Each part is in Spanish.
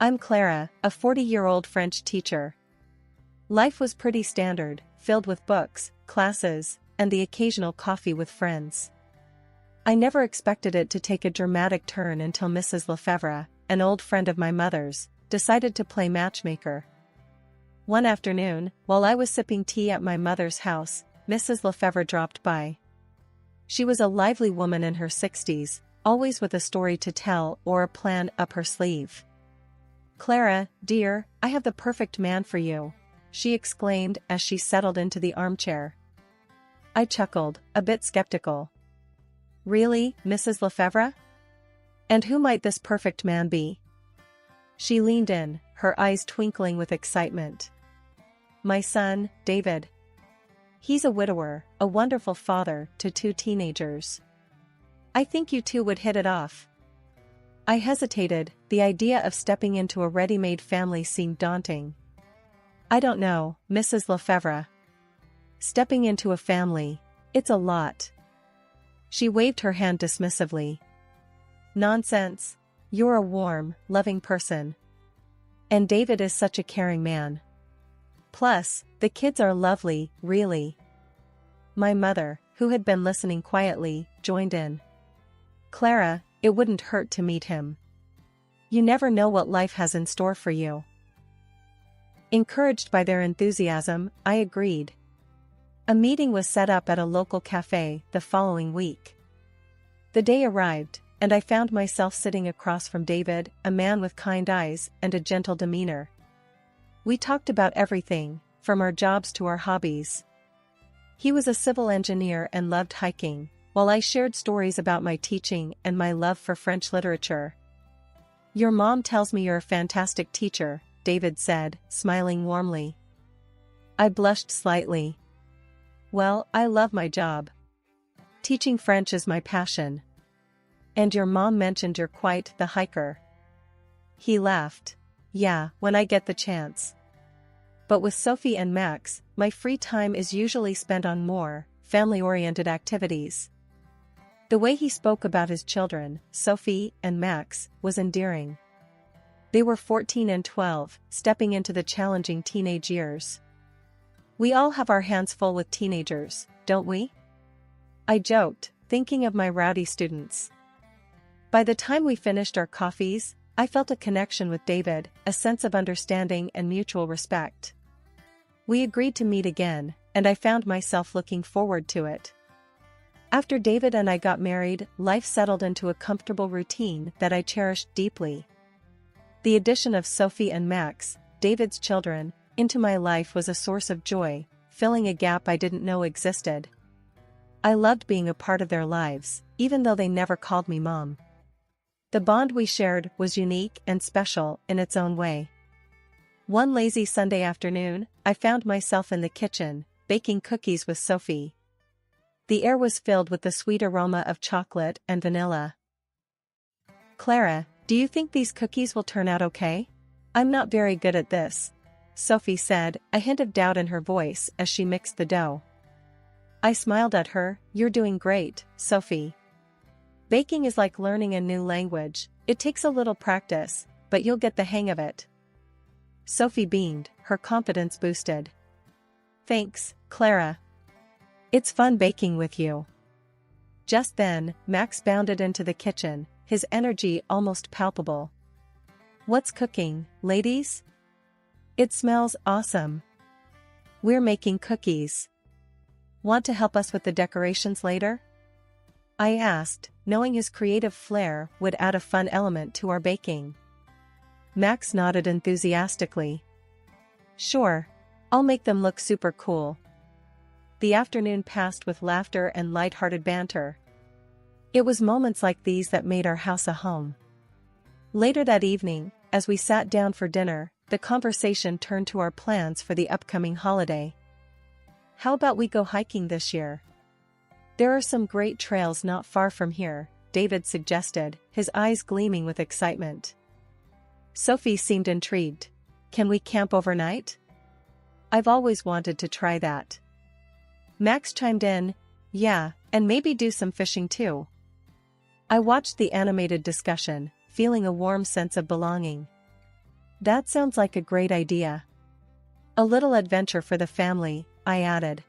I'm Clara, a 40-year-old French teacher. Life was pretty standard, filled with books, classes, and the occasional coffee with friends. I never expected it to take a dramatic turn until Mrs. Lefevre, an old friend of my mother's, decided to play matchmaker. One afternoon, while I was sipping tea at my mother's house, Mrs. Lefevre dropped by. She was a lively woman in her 60s, always with a story to tell or a plan up her sleeve. "Clara, dear, I have the perfect man for you," she exclaimed as she settled into the armchair. I chuckled, a bit skeptical. "Really, Mrs. Lefevre? And who might this perfect man be?" She leaned in, her eyes twinkling with excitement. "My son, David. He's a widower, a wonderful father to 2 teenagers. I think you two would hit it off." I hesitated, the idea of stepping into a ready-made family seemed daunting. "I don't know, Mrs. Lefevre. Stepping into a family, it's a lot." She waved her hand dismissively. "Nonsense. You're a warm, loving person. And David is such a caring man. Plus, the kids are lovely, really." My mother, who had been listening quietly, joined in. "Clara, it wouldn't hurt to meet him. You never know what life has in store for you." Encouraged by their enthusiasm, I agreed. A meeting was set up at a local cafe the following week. The day arrived, and I found myself sitting across from David, a man with kind eyes and a gentle demeanor. We talked about everything, from our jobs to our hobbies. He was a civil engineer and loved hiking, while I shared stories about my teaching and my love for French literature. "Your mom tells me you're a fantastic teacher," David said, smiling warmly. I blushed slightly. "Well, I love my job. Teaching French is my passion." "And your mom mentioned you're quite the hiker." He laughed. "Yeah, when I get the chance. But with Sophie and Max, my free time is usually spent on more family-oriented activities." The way he spoke about his children, Sophie and Max, was endearing. They were 14 and 12, stepping into the challenging teenage years. "We all have our hands full with teenagers, don't we?" I joked, thinking of my rowdy students. By the time we finished our coffees, I felt a connection with David, a sense of understanding and mutual respect. We agreed to meet again, and I found myself looking forward to it. After David and I got married, life settled into a comfortable routine that I cherished deeply. The addition of Sophie and Max, David's children, into my life was a source of joy, filling a gap I didn't know existed. I loved being a part of their lives, even though they never called me mom. The bond we shared was unique and special in its own way. One lazy Sunday afternoon, I found myself in the kitchen, baking cookies with Sophie. The air was filled with the sweet aroma of chocolate and vanilla. "Clara, do you think these cookies will turn out okay?" "I'm not very good at this," Sophie said, a hint of doubt in her voice as she mixed the dough. I smiled at her. "You're doing great, Sophie. Baking is like learning a new language, it takes a little practice, but you'll get the hang of it." Sophie beamed, her confidence boosted. "Thanks, Clara. It's fun baking with you." Just then, Max bounded into the kitchen, his energy almost palpable. "What's cooking, ladies? It smells awesome." "We're making cookies. Want to help us with the decorations later?" I asked, knowing his creative flair would add a fun element to our baking. Max nodded enthusiastically. "Sure. I'll make them look super cool." The afternoon passed with laughter and light-hearted banter. It was moments like these that made our house a home. Later that evening, as we sat down for dinner, the conversation turned to our plans for the upcoming holiday. "How about we go hiking this year? There are some great trails not far from here," David suggested, his eyes gleaming with excitement. Sophie seemed intrigued. "Can we camp overnight? I've always wanted to try that." Max chimed in, "Yeah, and maybe do some fishing too." I watched the animated discussion, feeling a warm sense of belonging. That sounds like a great idea. A little adventure for the family, I added.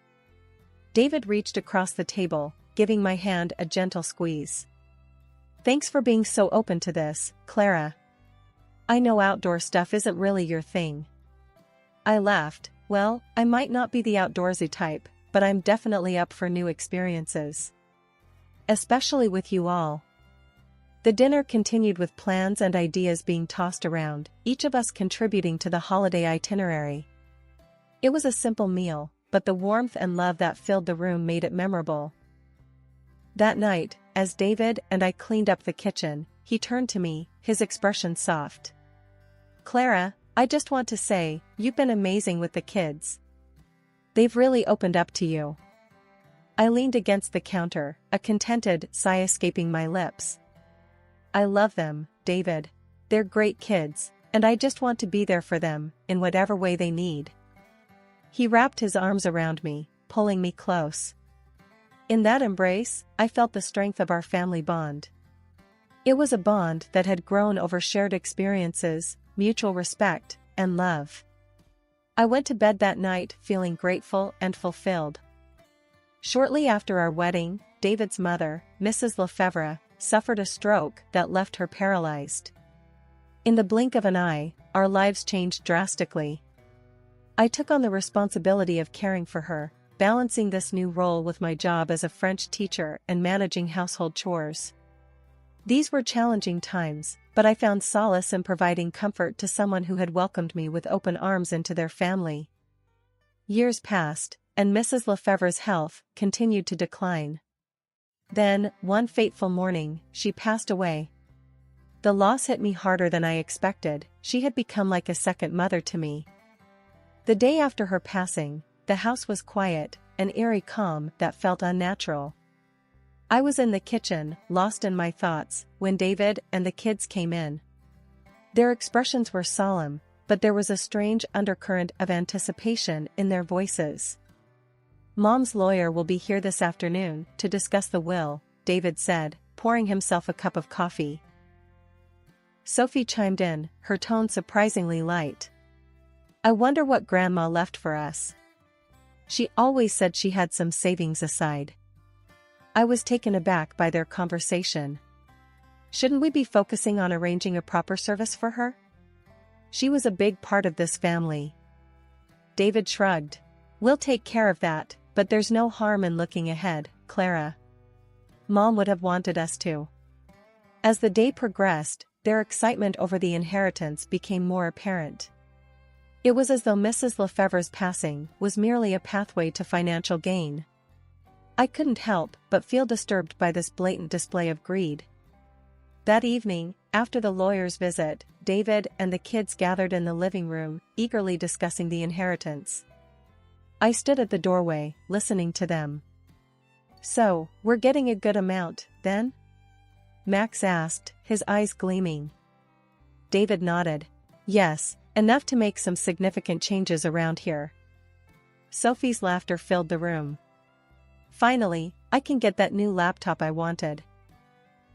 David reached across the table, giving my hand a gentle squeeze. Thanks for being so open to this, Clara. I know outdoor stuff isn't really your thing. I laughed. Well, I might not be the outdoorsy type, but I'm definitely up for new experiences. Especially with you all. The dinner continued with plans and ideas being tossed around, each of us contributing to the holiday itinerary. It was a simple meal, but the warmth and love that filled the room made it memorable. That night, as David and I cleaned up the kitchen, he turned to me, his expression soft. Clara, I just want to say, you've been amazing with the kids. They've really opened up to you. I leaned against the counter, a contented sigh escaping my lips. I love them, David. They're great kids, and I just want to be there for them, in whatever way they need. He wrapped his arms around me, pulling me close. In that embrace, I felt the strength of our family bond. It was a bond that had grown over shared experiences, mutual respect, and love. I went to bed that night feeling grateful and fulfilled. Shortly after our wedding, David's mother, Mrs. Lefevre, suffered a stroke that left her paralyzed. In the blink of an eye, our lives changed drastically. I took on the responsibility of caring for her, balancing this new role with my job as a French teacher and managing household chores. These were challenging times, but I found solace in providing comfort to someone who had welcomed me with open arms into their family. Years passed, and Mrs. Lefevre's health continued to decline. Then, one fateful morning, she passed away. The loss hit me harder than I expected. She had become like a second mother to me. The day after her passing, the house was quiet, an eerie calm that felt unnatural. I was in the kitchen, lost in my thoughts, when David and the kids came in. Their expressions were solemn, but there was a strange undercurrent of anticipation in their voices. Mom's lawyer will be here this afternoon to discuss the will, David said, pouring himself a cup of coffee. Sophie chimed in, her tone surprisingly light. I wonder what Grandma left for us. She always said she had some savings aside. I was taken aback by their conversation. Shouldn't we be focusing on arranging a proper service for her? She was a big part of this family. David shrugged. We'll take care of that, but there's no harm in looking ahead, Clara. Mom would have wanted us to. As the day progressed, their excitement over the inheritance became more apparent. It was as though Mrs. Lefevre's passing was merely a pathway to financial gain. I couldn't help but feel disturbed by this blatant display of greed. That evening, after the lawyer's visit, David and the kids gathered in the living room, eagerly discussing the inheritance. I stood at the doorway, listening to them. So, we're getting a good amount, then? Max asked, his eyes gleaming. David nodded. Yes, enough to make some significant changes around here. Sophie's laughter filled the room. Finally, I can get that new laptop I wanted.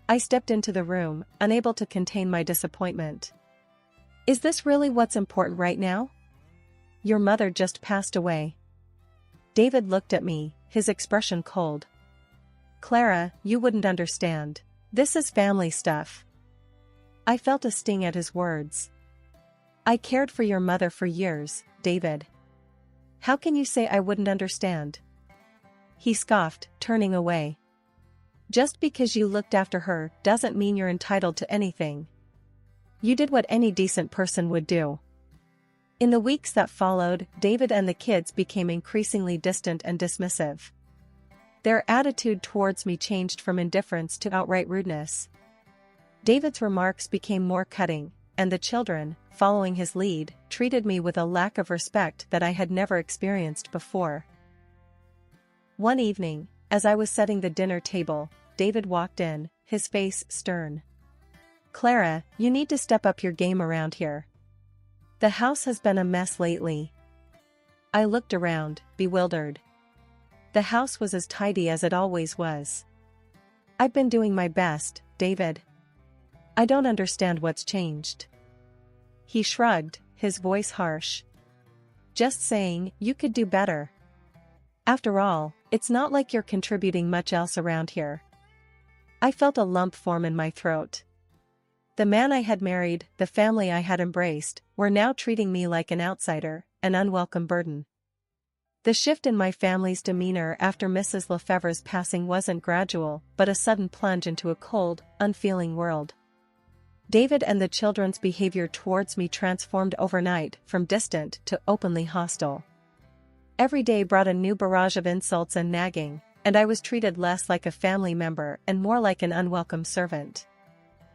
I stepped into the room, unable to contain my disappointment. Is this really what's important right now? Your mother just passed away. David looked at me, his expression cold. Clara, you wouldn't understand. This is family stuff. I felt a sting at his words. I cared for your mother for years, David. How can you say I wouldn't understand? He scoffed, turning away. Just because you looked after her doesn't mean you're entitled to anything. You did what any decent person would do. In the weeks that followed, David and the kids became increasingly distant and dismissive. Their attitude towards me changed from indifference to outright rudeness. David's remarks became more cutting, and the children, following his lead, treated me with a lack of respect that I had never experienced before. One evening, as I was setting the dinner table, David walked in, his face stern. Clara, you need to step up your game around here. The house has been a mess lately. I looked around, bewildered. The house was as tidy as it always was. I've been doing my best, David. I don't understand what's changed. He shrugged, his voice harsh. Just saying, you could do better. After all, it's not like you're contributing much else around here. I felt a lump form in my throat. The man I had married, the family I had embraced, were now treating me like an outsider, an unwelcome burden. The shift in my family's demeanor after Mrs. Lefebvre's passing wasn't gradual, but a sudden plunge into a cold, unfeeling world. David and the children's behavior towards me transformed overnight from distant to openly hostile. Every day brought a new barrage of insults and nagging, and I was treated less like a family member and more like an unwelcome servant.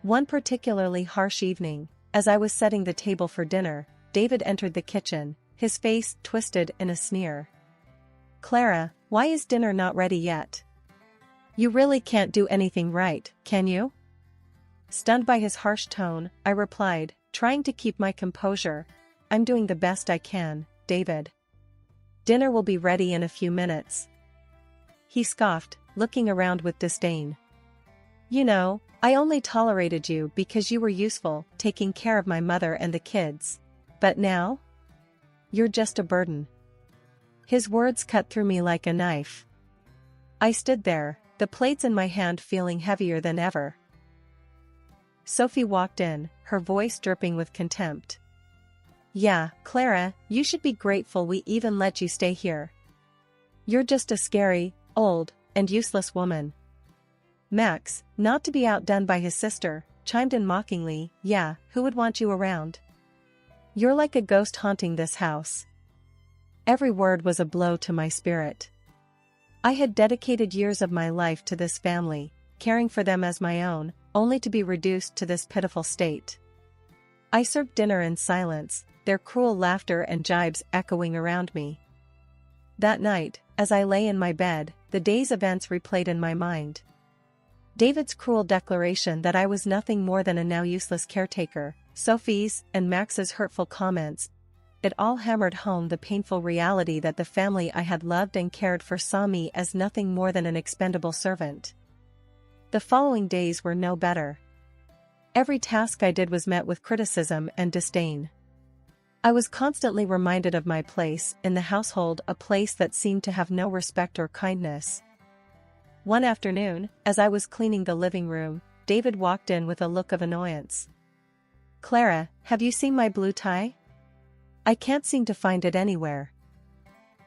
One particularly harsh evening, as I was setting the table for dinner, David entered the kitchen, his face twisted in a sneer. "Clara, why is dinner not ready yet? You really can't do anything right, can you?" Stunned by his harsh tone, I replied, trying to keep my composure, "I'm doing the best I can, David. Dinner will be ready in a few minutes." He scoffed, looking around with disdain. "You know, I only tolerated you because you were useful, taking care of my mother and the kids. But now? You're just a burden." His words cut through me like a knife. I stood there, the plates in my hand feeling heavier than ever. Sophie walked in, her voice dripping with contempt. "Yeah, Clara, you should be grateful we even let you stay here. You're just a scary, old, and useless woman." Max, not to be outdone by his sister, chimed in mockingly, "Yeah, who would want you around? You're like a ghost haunting this house." Every word was a blow to my spirit. I had dedicated years of my life to this family, caring for them as my own, only to be reduced to this pitiful state. I served dinner in silence, their cruel laughter and jibes echoing around me. That night, as I lay in my bed, the day's events replayed in my mind. David's cruel declaration that I was nothing more than a now useless caretaker, Sophie's and Max's hurtful comments. It all hammered home the painful reality that the family I had loved and cared for saw me as nothing more than an expendable servant. The following days were no better. Every task I did was met with criticism and disdain. I was constantly reminded of my place in the household, a place that seemed to have no respect or kindness. One afternoon, as I was cleaning the living room, David walked in with a look of annoyance. "Clara, have you seen my blue tie? I can't seem to find it anywhere."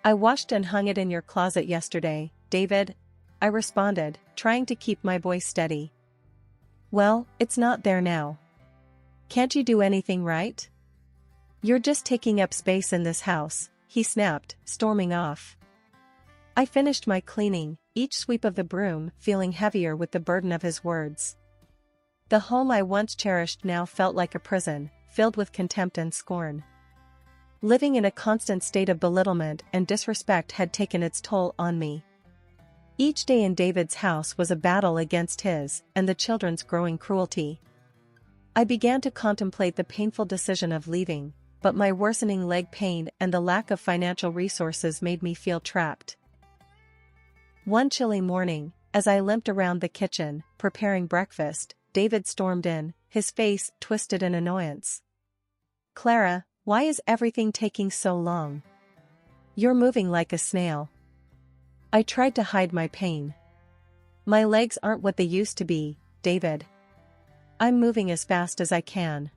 "I washed and hung it in your closet yesterday, David," I responded, trying to keep my voice steady. "Well, it's not there now. Can't you do anything right? You're just taking up space in this house," he snapped, storming off. I finished my cleaning, each sweep of the broom feeling heavier with the burden of his words. The home I once cherished now felt like a prison, filled with contempt and scorn. Living in a constant state of belittlement and disrespect had taken its toll on me. Each day in David's house was a battle against his and the children's growing cruelty. I began to contemplate the painful decision of leaving, but my worsening leg pain and the lack of financial resources made me feel trapped. One chilly morning, as I limped around the kitchen, preparing breakfast, David stormed in, his face twisted in annoyance. "Clara, why is everything taking so long? You're moving like a snail." I tried to hide my pain. "My legs aren't what they used to be, David. I'm moving as fast as I can."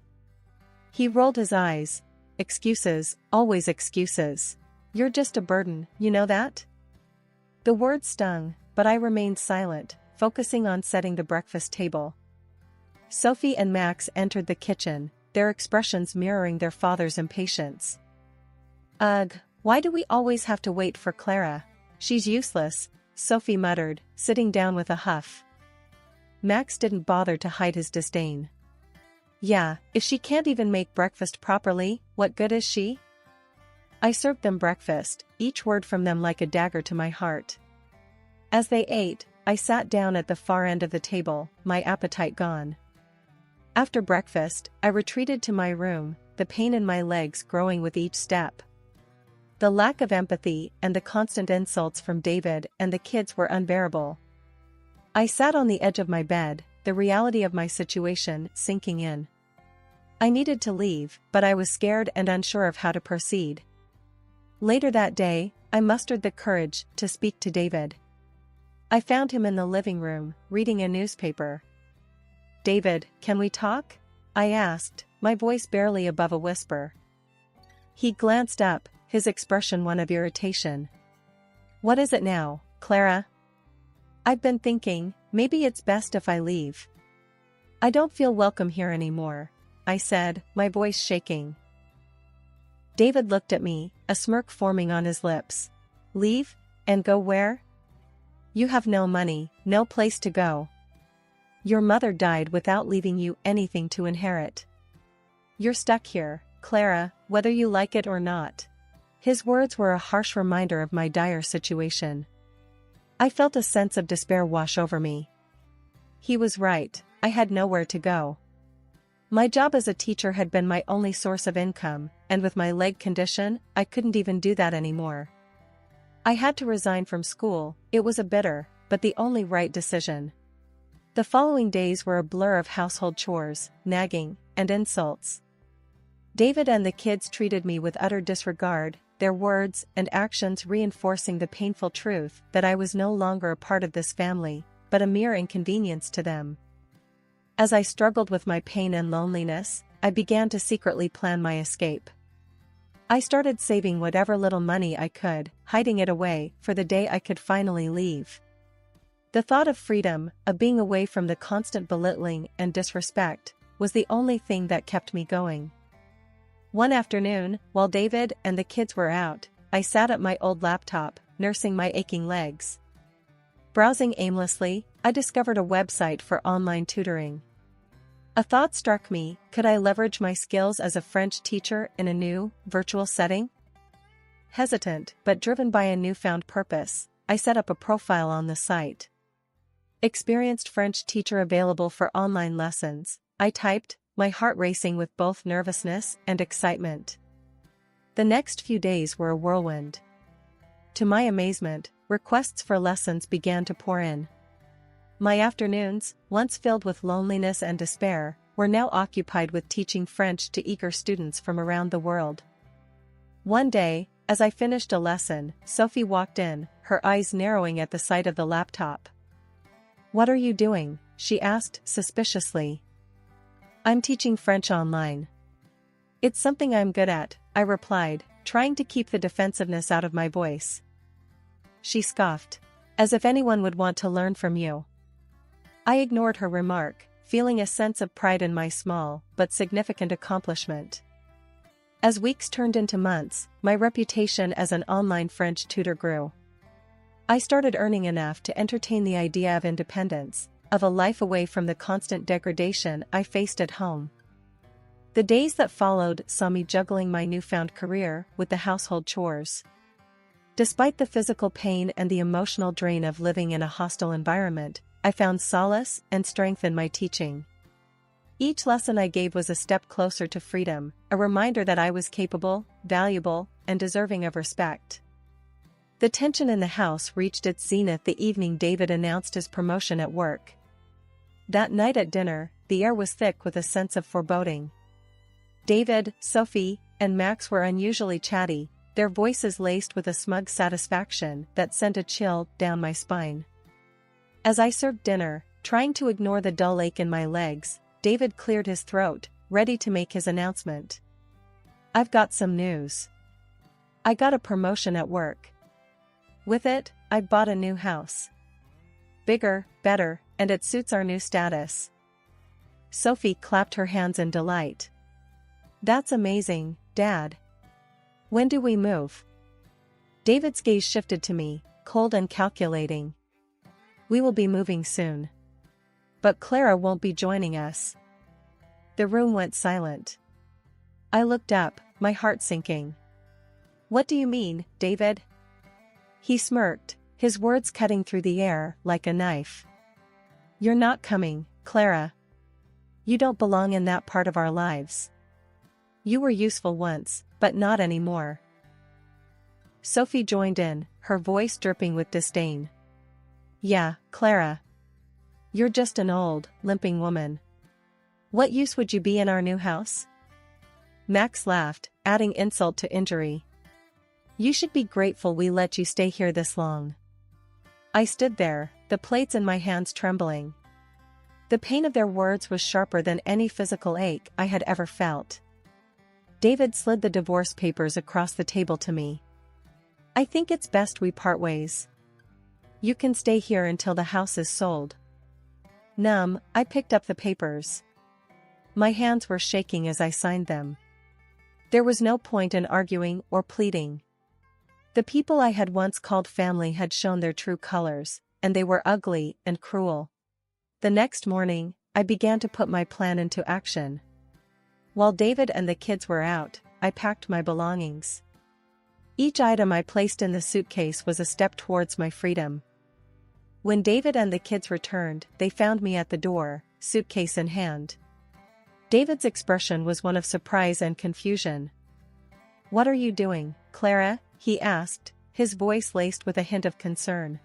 He rolled his eyes. "Excuses, always excuses. You're just a burden, you know that?" The words stung, but I remained silent, focusing on setting the breakfast table. Sophie and Max entered the kitchen, their expressions mirroring their father's impatience. "Ugh, why do we always have to wait for Clara? She's useless," Sophie muttered, sitting down with a huff. Max didn't bother to hide his disdain. "Yeah, if she can't even make breakfast properly, what good is she?" I served them breakfast, each word from them like a dagger to my heart. As they ate, I sat down at the far end of the table, my appetite gone. After breakfast, I retreated to my room, the pain in my legs growing with each step. The lack of empathy and the constant insults from David and the kids were unbearable. I sat on the edge of my bed, the reality of my situation sinking in. I needed to leave, but I was scared and unsure of how to proceed. Later that day, I mustered the courage to speak to David. I found him in the living room, reading a newspaper. "David, can we talk?" I asked, my voice barely above a whisper. He glanced up, his expression one of irritation. "What is it now, Clara?" "I've been thinking, maybe it's best if I leave. I don't feel welcome here anymore," I said, my voice shaking. David looked at me, a smirk forming on his lips. "Leave? And go where? You have no money, no place to go. Your mother died without leaving you anything to inherit. You're stuck here, Clara, whether you like it or not." His words were a harsh reminder of my dire situation. I felt a sense of despair wash over me. He was right, I had nowhere to go. My job as a teacher had been my only source of income, and with my leg condition, I couldn't even do that anymore. I had to resign from school. It was a bitter, but the only right decision. The following days were a blur of household chores, nagging, and insults. David and the kids treated me with utter disregard, their words and actions reinforcing the painful truth that I was no longer a part of this family, but a mere inconvenience to them. As I struggled with my pain and loneliness, I began to secretly plan my escape. I started saving whatever little money I could, hiding it away for the day I could finally leave. The thought of freedom, of being away from the constant belittling and disrespect, was the only thing that kept me going. One afternoon, while David and the kids were out, I sat at my old laptop, nursing my aching legs. Browsing aimlessly, I discovered a website for online tutoring. A thought struck me: could I leverage my skills as a French teacher in a new, virtual setting? Hesitant, but driven by a newfound purpose, I set up a profile on the site. "Experienced French teacher available for online lessons," I typed, my heart racing with both nervousness and excitement. The next few days were a whirlwind. To my amazement, requests for lessons began to pour in. My afternoons, once filled with loneliness and despair, were now occupied with teaching French to eager students from around the world. One day, as I finished a lesson, Sophie walked in, her eyes narrowing at the sight of the laptop. "What are you doing?" she asked suspiciously. "I'm teaching French online." "It's something I'm good at," I replied, trying to keep the defensiveness out of my voice. She scoffed. "As if anyone would want to learn from you." I ignored her remark, feeling a sense of pride in my small but significant accomplishment. As weeks turned into months, my reputation as an online French tutor grew. I started earning enough to entertain the idea of independence, of a life away from the constant degradation I faced at home. The days that followed saw me juggling my newfound career with the household chores. Despite the physical pain and the emotional drain of living in a hostile environment, I found solace and strength in my teaching. Each lesson I gave was a step closer to freedom, a reminder that I was capable, valuable, and deserving of respect. The tension in the house reached its zenith the evening David announced his promotion at work. That night at dinner, the air was thick with a sense of foreboding. David, Sophie, and Max were unusually chatty, their voices laced with a smug satisfaction that sent a chill down my spine. As I served dinner, trying to ignore the dull ache in my legs, David cleared his throat, ready to make his announcement. "I've got some news. I got a promotion at work. With it, I bought a new house. Bigger, better, and it suits our new status." Sophie clapped her hands in delight. "That's amazing, Dad. When do we move?" David's gaze shifted to me, cold and calculating. "We will be moving soon. But Clara won't be joining us." The room went silent. I looked up, my heart sinking. "What do you mean, David?" He smirked, his words cutting through the air like a knife. "You're not coming, Clara. You don't belong in that part of our lives. You were useful once, but not anymore." Sophie joined in, her voice dripping with disdain. "Yeah, Clara. You're just an old, limping woman. What use would you be in our new house?" Max laughed, adding insult to injury. You should be grateful we let you stay here this long. I stood there, the plates in my hands trembling. The pain of their words was sharper than any physical ache I had ever felt. David slid the divorce papers across the table to me. I think it's best we part ways. You can stay here until the house is sold. Numb, I picked up the papers. My hands were shaking as I signed them. There was no point in arguing or pleading. The people I had once called family had shown their true colors, and they were ugly and cruel. The next morning, I began to put my plan into action. While David and the kids were out, I packed my belongings. Each item I placed in the suitcase was a step towards my freedom. When David and the kids returned, they found me at the door, suitcase in hand. David's expression was one of surprise and confusion. "What are you doing, Clara?" he asked, his voice laced with a hint of concern.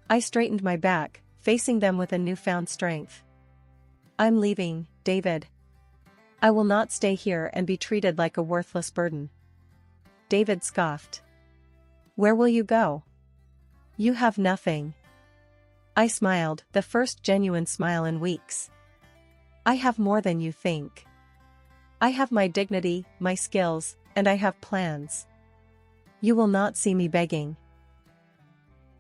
I straightened my back, facing them with a newfound strength. "I'm leaving, David. I will not stay here and be treated like a worthless burden." David scoffed. "Where will you go? You have nothing." I smiled, the first genuine smile in weeks. "I have more than you think. I have my dignity, my skills, and I have plans. You will not see me begging."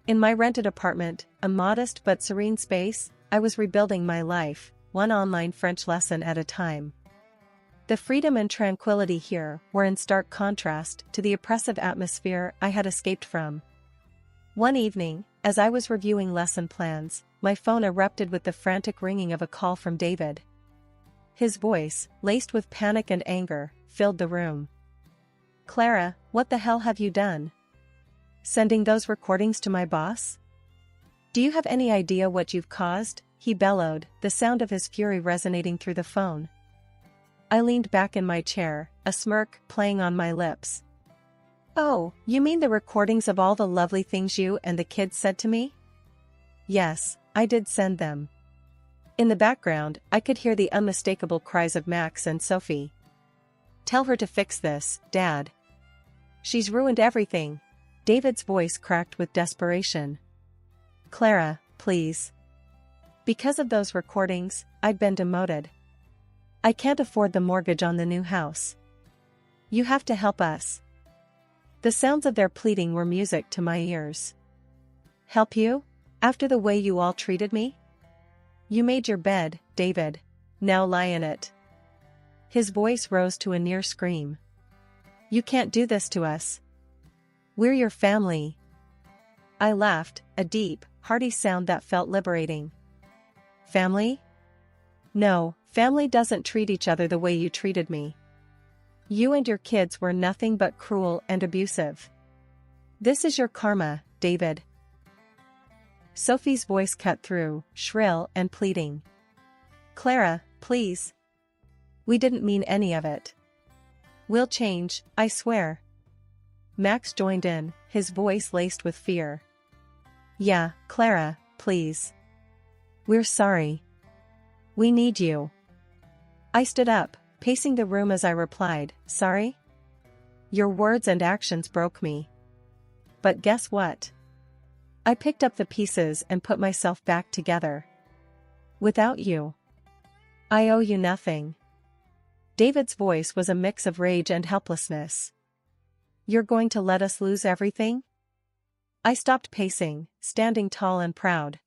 In my rented apartment, a modest but serene space, I was rebuilding my life, one online French lesson at a time. The freedom and tranquility here were in stark contrast to the oppressive atmosphere I had escaped from. One evening, as I was reviewing lesson plans, my phone erupted with the frantic ringing of a call from David. His voice, laced with panic and anger, filled the room. "Clara, what the hell have you done? Sending those recordings to my boss? Do you have any idea what you've caused?" he bellowed, the sound of his fury resonating through the phone. I leaned back in my chair, a smirk playing on my lips. "Oh, you mean the recordings of all the lovely things you and the kids said to me?" Yes, I did send them. In the background, I could hear the unmistakable cries of Max and Sophie. "Tell her to fix this, Dad. She's ruined everything." David's voice cracked with desperation. "Clara, please. Because of those recordings, I'd been demoted. I can't afford the mortgage on the new house. You have to help us." The sounds of their pleading were music to my ears. "Help you? After the way you all treated me? You made your bed, David. Now lie in it." His voice rose to a near scream. "You can't do this to us. We're your family." I laughed, a deep, hearty sound that felt liberating. "Family? No, family doesn't treat each other the way you treated me. You and your kids were nothing but cruel and abusive. This is your karma, David." Sophie's voice cut through, shrill and pleading. "Clara, please. We didn't mean any of it. We'll change, I swear." Max joined in, his voice laced with fear. "Yeah, Clara, please. We're sorry. We need you." I stood up, pacing the room as I replied, "Sorry? Your words and actions broke me. But guess what? I picked up the pieces and put myself back together. Without you, I owe you nothing." David's voice was a mix of rage and helplessness. "You're going to let us lose everything?" I stopped pacing, standing tall and proud.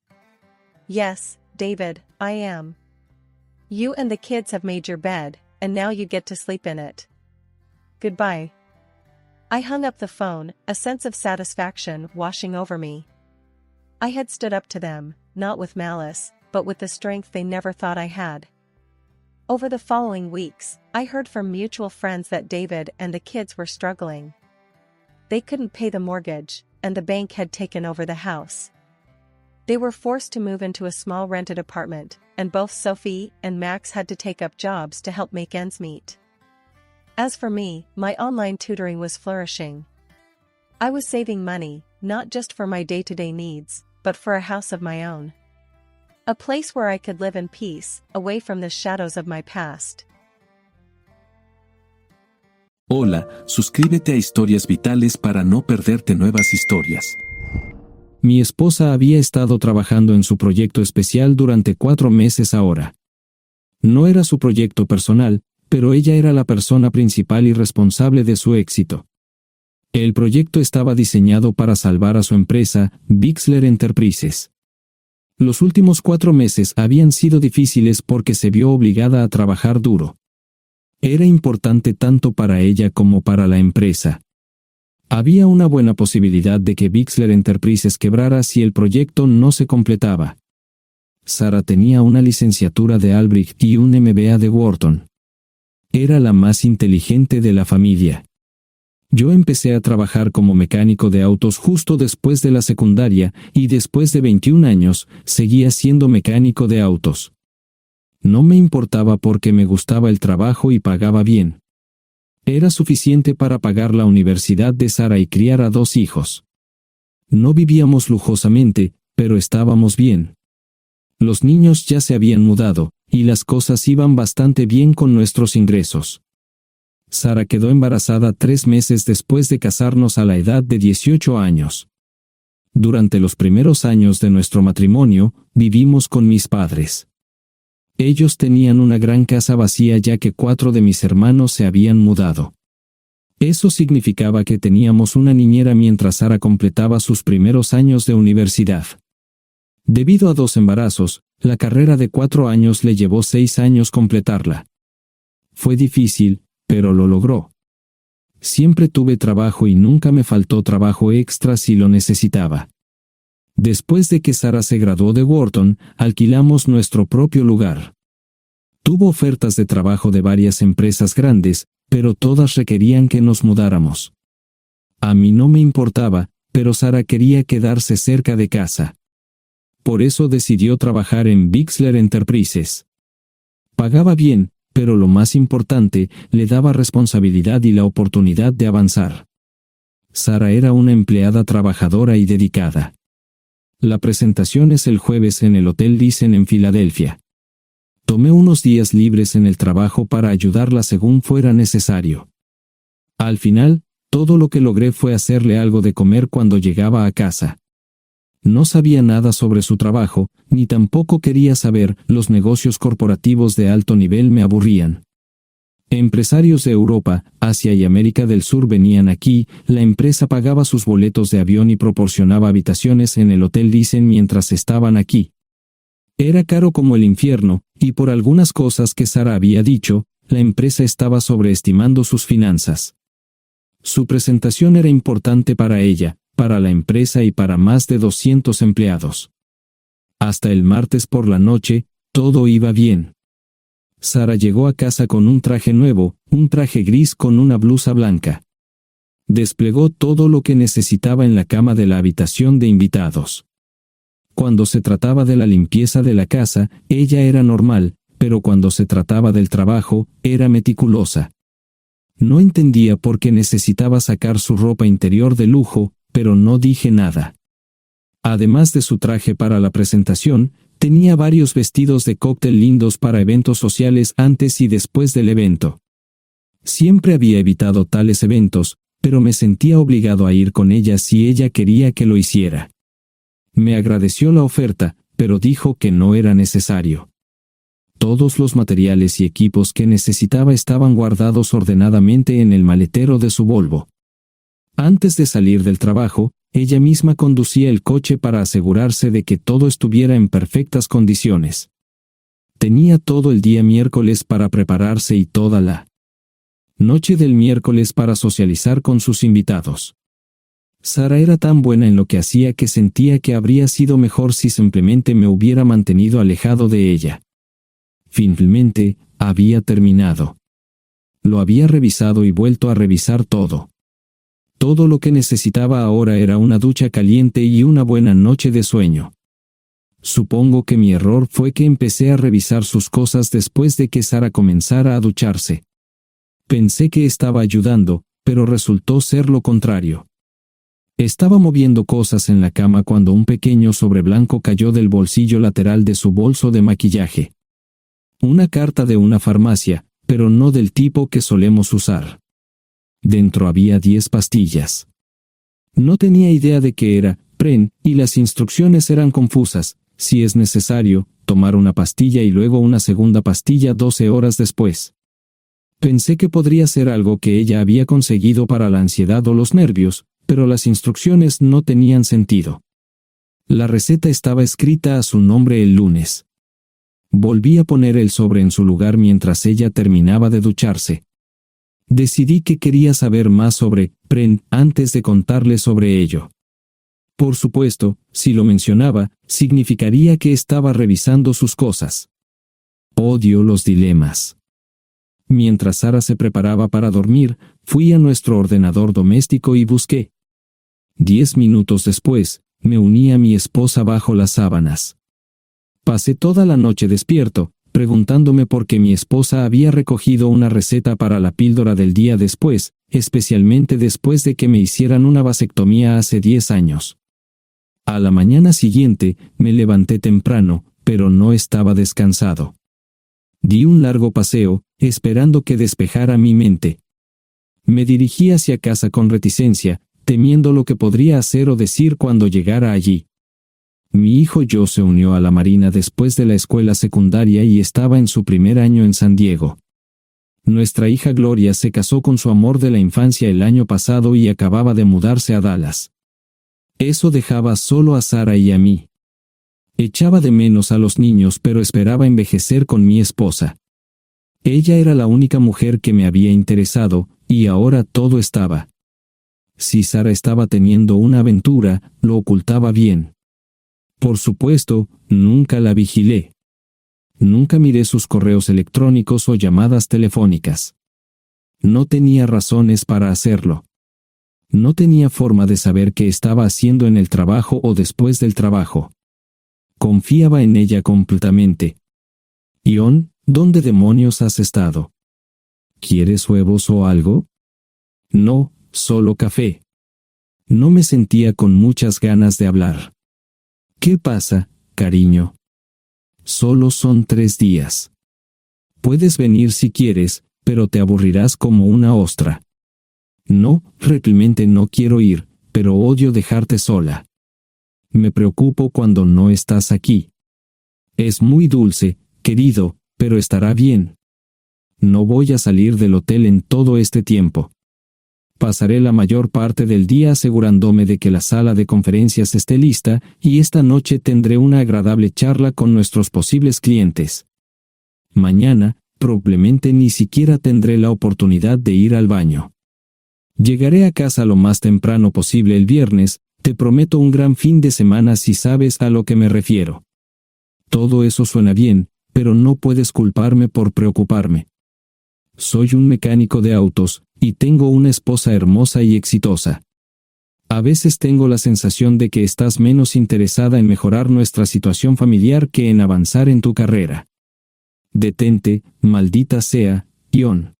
"Yes, David, I am. You and the kids have made your bed, and now you get to sleep in it. Goodbye." I hung up the phone, a sense of satisfaction washing over me. I had stood up to them, not with malice, but with the strength they never thought I had. Over the following weeks, I heard from mutual friends that David and the kids were struggling. They couldn't pay the mortgage, and the bank had taken over the house. They were forced to move into a small rented apartment, and both Sophie and Max had to take up jobs to help make ends meet. As for me, my online tutoring was flourishing. I was saving money, not just for my day-to-day needs, but for a house of my own. A place where I could live in peace, away from the shadows of my past. Hola, suscríbete a Historias Vitales para no perderte nuevas historias. Mi esposa había estado trabajando en su proyecto especial durante 4 meses ahora. No era su proyecto personal, pero ella era la persona principal y responsable de su éxito. El proyecto estaba diseñado para salvar a su empresa, Bixler Enterprises. Los últimos 4 meses habían sido difíciles porque se vio obligada a trabajar duro. Era importante tanto para ella como para la empresa. Había una buena posibilidad de que Bixler Enterprises quebrara si el proyecto no se completaba. Sara tenía una licenciatura de Albrecht y un MBA de Wharton. Era la más inteligente de la familia. Yo empecé a trabajar como mecánico de autos justo después de la secundaria y después de 21 años seguía siendo mecánico de autos. No me importaba porque me gustaba el trabajo y pagaba bien. Era suficiente para pagar la universidad de Sara y criar a 2 hijos. No vivíamos lujosamente, pero estábamos bien. Los niños ya se habían mudado, y las cosas iban bastante bien con nuestros ingresos. Sara quedó embarazada 3 meses después de casarnos a la edad de 18 años. Durante los primeros años de nuestro matrimonio, vivimos con mis padres. Ellos tenían una gran casa vacía ya que 4 de mis hermanos se habían mudado. Eso significaba que teníamos una niñera mientras Sara completaba sus primeros años de universidad. Debido a 2 embarazos, la carrera de 4 años le llevó 6 años completarla. Fue difícil, pero lo logró. Siempre tuve trabajo y nunca me faltó trabajo extra si lo necesitaba. Después de que Sara se graduó de Wharton, alquilamos nuestro propio lugar. Tuvo ofertas de trabajo de varias empresas grandes, pero todas requerían que nos mudáramos. A mí no me importaba, pero Sara quería quedarse cerca de casa. Por eso decidió trabajar en Bixler Enterprises. Pagaba bien, pero lo más importante, le daba responsabilidad y la oportunidad de avanzar. Sara era una empleada trabajadora y dedicada. La presentación es el jueves en el Hotel Thyssen en Filadelfia. Tomé unos días libres en el trabajo para ayudarla según fuera necesario. Al final, todo lo que logré fue hacerle algo de comer cuando llegaba a casa. No sabía nada sobre su trabajo, ni tampoco quería saber, los negocios corporativos de alto nivel me aburrían. Empresarios de Europa, Asia y América del Sur venían aquí, la empresa pagaba sus boletos de avión y proporcionaba habitaciones en el Hotel Thyssen mientras estaban aquí. Era caro como el infierno, y por algunas cosas que Sara había dicho, la empresa estaba sobreestimando sus finanzas. Su presentación era importante para ella, para la empresa y para más de 200 empleados. Hasta el martes por la noche, todo iba bien. Sara llegó a casa con un traje nuevo, un traje gris con una blusa blanca. Desplegó todo lo que necesitaba en la cama de la habitación de invitados. Cuando se trataba de la limpieza de la casa, ella era normal, pero cuando se trataba del trabajo, era meticulosa. No entendía por qué necesitaba sacar su ropa interior de lujo, pero no dije nada. Además de su traje para la presentación, tenía varios vestidos de cóctel lindos para eventos sociales antes y después del evento. Siempre había evitado tales eventos, pero me sentía obligado a ir con ella si ella quería que lo hiciera. Me agradeció la oferta, pero dijo que no era necesario. Todos los materiales y equipos que necesitaba estaban guardados ordenadamente en el maletero de su Volvo. Antes de salir del trabajo, ella misma conducía el coche para asegurarse de que todo estuviera en perfectas condiciones. Tenía todo el día miércoles para prepararse y toda la noche del miércoles para socializar con sus invitados. Sara era tan buena en lo que hacía que sentía que habría sido mejor si simplemente me hubiera mantenido alejado de ella. Finalmente, había terminado. Lo había revisado y vuelto a revisar todo. Todo lo que necesitaba ahora era una ducha caliente y una buena noche de sueño. Supongo que mi error fue que empecé a revisar sus cosas después de que Sara comenzara a ducharse. Pensé que estaba ayudando, pero resultó ser lo contrario. Estaba moviendo cosas en la cama cuando un pequeño sobre blanco cayó del bolsillo lateral de su bolso de maquillaje. Una carta de una farmacia, pero no del tipo que solemos usar. Dentro había 10 pastillas. No tenía idea de qué era PREN, y las instrucciones eran confusas. Si es necesario, tomar una pastilla y luego una segunda pastilla 12 horas después. Pensé que podría ser algo que ella había conseguido para la ansiedad o los nervios, pero las instrucciones no tenían sentido. La receta estaba escrita a su nombre el lunes. Volví a poner el sobre en su lugar mientras ella terminaba de ducharse. Decidí que quería saber más sobre PREN antes de contarle sobre ello. Por supuesto, si lo mencionaba, significaría que estaba revisando sus cosas. Odio los dilemas. Mientras Sara se preparaba para dormir, fui a nuestro ordenador doméstico y busqué. 10 minutos después, me uní a mi esposa bajo las sábanas. Pasé toda la noche despierto, preguntándome por qué mi esposa había recogido una receta para la píldora del día después, especialmente después de que me hicieran una vasectomía hace 10 años. A la mañana siguiente, me levanté temprano, pero no estaba descansado. Di un largo paseo, esperando que despejara mi mente. Me dirigí hacia casa con reticencia, temiendo lo que podría hacer o decir cuando llegara allí. Mi hijo Joe se unió a la Marina después de la escuela secundaria y estaba en su primer año en San Diego. Nuestra hija Gloria se casó con su amor de la infancia el año pasado y acababa de mudarse a Dallas. Eso dejaba solo a Sara y a mí. Echaba de menos a los niños, pero esperaba envejecer con mi esposa. Ella era la única mujer que me había interesado, y ahora todo estaba. Si Sara estaba teniendo una aventura, lo ocultaba bien. Por supuesto, nunca la vigilé. Nunca miré sus correos electrónicos o llamadas telefónicas. No tenía razones para hacerlo. No tenía forma de saber qué estaba haciendo en el trabajo o después del trabajo. Confiaba en ella completamente. Ion, ¿dónde demonios has estado? ¿Quieres huevos o algo? No, solo café. No me sentía con muchas ganas de hablar. ¿Qué pasa, cariño? Solo son 3 días. Puedes venir si quieres, pero te aburrirás como una ostra. No, realmente no quiero ir, pero odio dejarte sola. Me preocupo cuando no estás aquí. Es muy dulce, querido, pero estará bien. No voy a salir del hotel en todo este tiempo. Pasaré la mayor parte del día asegurándome de que la sala de conferencias esté lista, y esta noche tendré una agradable charla con nuestros posibles clientes. Mañana, probablemente ni siquiera tendré la oportunidad de ir al baño. Llegaré a casa lo más temprano posible el viernes, te prometo un gran fin de semana si sabes a lo que me refiero. Todo eso suena bien, pero no puedes culparme por preocuparme. Soy un mecánico de autos, y tengo una esposa hermosa y exitosa. A veces tengo la sensación de que estás menos interesada en mejorar nuestra situación familiar que en avanzar en tu carrera. Detente, maldita sea, Ion.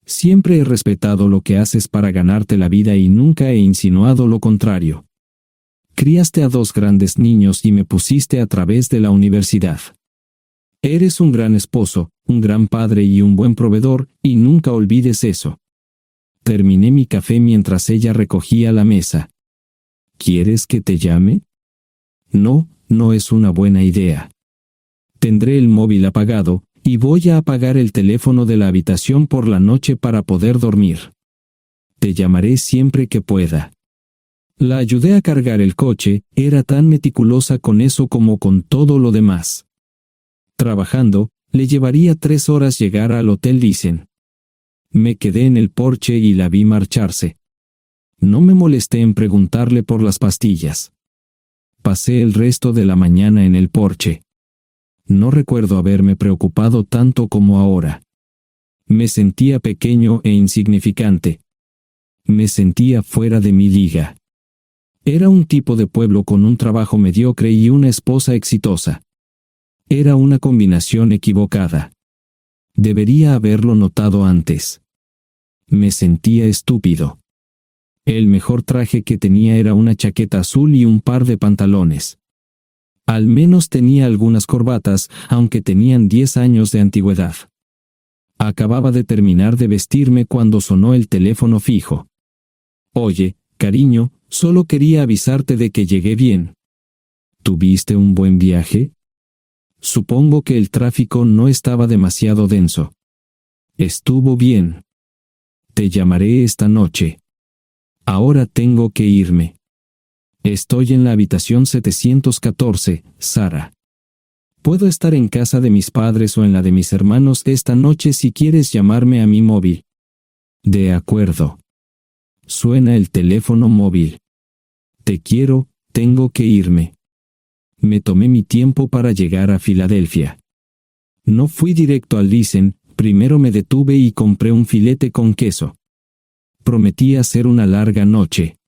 Siempre he respetado lo que haces para ganarte la vida y nunca he insinuado lo contrario. Criaste a 2 grandes niños y me pusiste a través de la universidad. Eres un gran esposo, un gran padre y un buen proveedor, y nunca olvides eso. Terminé mi café mientras ella recogía la mesa. ¿Quieres que te llame? No, no es una buena idea. Tendré el móvil apagado, y voy a apagar el teléfono de la habitación por la noche para poder dormir. Te llamaré siempre que pueda. La ayudé a cargar el coche, era tan meticulosa con eso como con todo lo demás. Trabajando, le llevaría 3 horas llegar al Hotel Dicen. Me quedé en el porche y la vi marcharse. No me molesté en preguntarle por las pastillas. Pasé el resto de la mañana en el porche. No recuerdo haberme preocupado tanto como ahora. Me sentía pequeño e insignificante. Me sentía fuera de mi liga. Era un tipo de pueblo con un trabajo mediocre y una esposa exitosa. Era una combinación equivocada. Debería haberlo notado antes. Me sentía estúpido. El mejor traje que tenía era una chaqueta azul y un par de pantalones. Al menos tenía algunas corbatas, aunque tenían 10 años de antigüedad. Acababa de terminar de vestirme cuando sonó el teléfono fijo. Oye, cariño, solo quería avisarte de que llegué bien. ¿Tuviste un buen viaje? Supongo que el tráfico no estaba demasiado denso. Estuvo bien. Te llamaré esta noche. Ahora tengo que irme. Estoy en la habitación 714, Sara. Puedo estar en casa de mis padres o en la de mis hermanos esta noche si quieres llamarme a mi móvil. De acuerdo. Suena el teléfono móvil. Te quiero, tengo que irme. Me tomé mi tiempo para llegar a Filadelfia. No fui directo al Lisen, primero me detuve y compré un filete con queso. Prometía hacer una larga noche.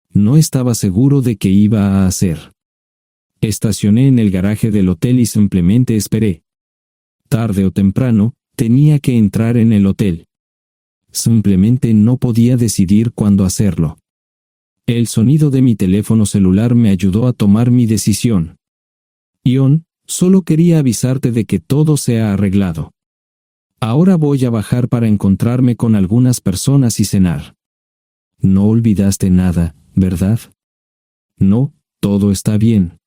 No estaba seguro de qué iba a hacer. Estacioné en el garaje del hotel y simplemente esperé. Tarde o temprano, tenía que entrar en el hotel. Simplemente no podía decidir cuándo hacerlo. El sonido de mi teléfono celular me ayudó a tomar mi decisión. Ion, solo quería avisarte de que todo se ha arreglado. Ahora voy a bajar para encontrarme con algunas personas y cenar. No olvidaste nada, ¿verdad? No, todo está bien.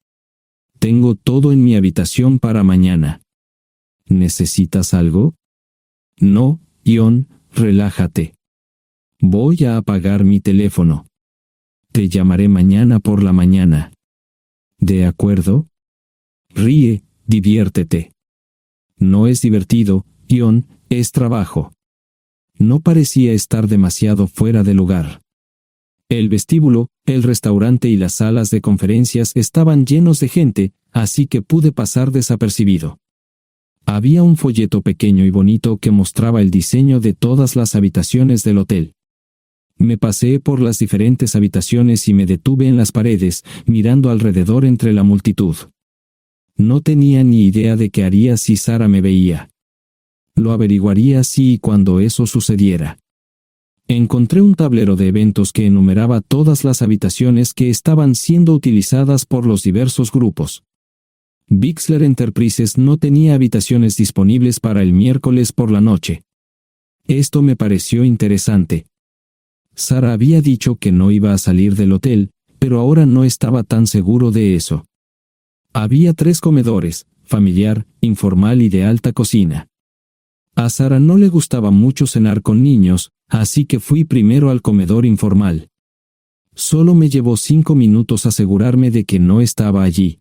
Tengo todo en mi habitación para mañana. ¿Necesitas algo? No, Ion, relájate. Voy a apagar mi teléfono. Te llamaré mañana por la mañana. ¿De acuerdo? Ríe, diviértete. No es divertido, Ion, es trabajo. No parecía estar demasiado fuera de lugar. El vestíbulo, el restaurante y las salas de conferencias estaban llenos de gente, así que pude pasar desapercibido. Había un folleto pequeño y bonito que mostraba el diseño de todas las habitaciones del hotel. Me paseé por las diferentes habitaciones y me detuve en las paredes, mirando alrededor entre la multitud. No tenía ni idea de qué haría si Sara me veía. Lo averiguaría si y cuando eso sucediera. Encontré un tablero de eventos que enumeraba todas las habitaciones que estaban siendo utilizadas por los diversos grupos. Bixler Enterprises no tenía habitaciones disponibles para el miércoles por la noche. Esto me pareció interesante. Sara había dicho que no iba a salir del hotel, pero ahora no estaba tan seguro de eso. Había 3 comedores, familiar, informal y de alta cocina. A Sara no le gustaba mucho cenar con niños, así que fui primero al comedor informal. Solo me llevó 5 minutos asegurarme de que no estaba allí.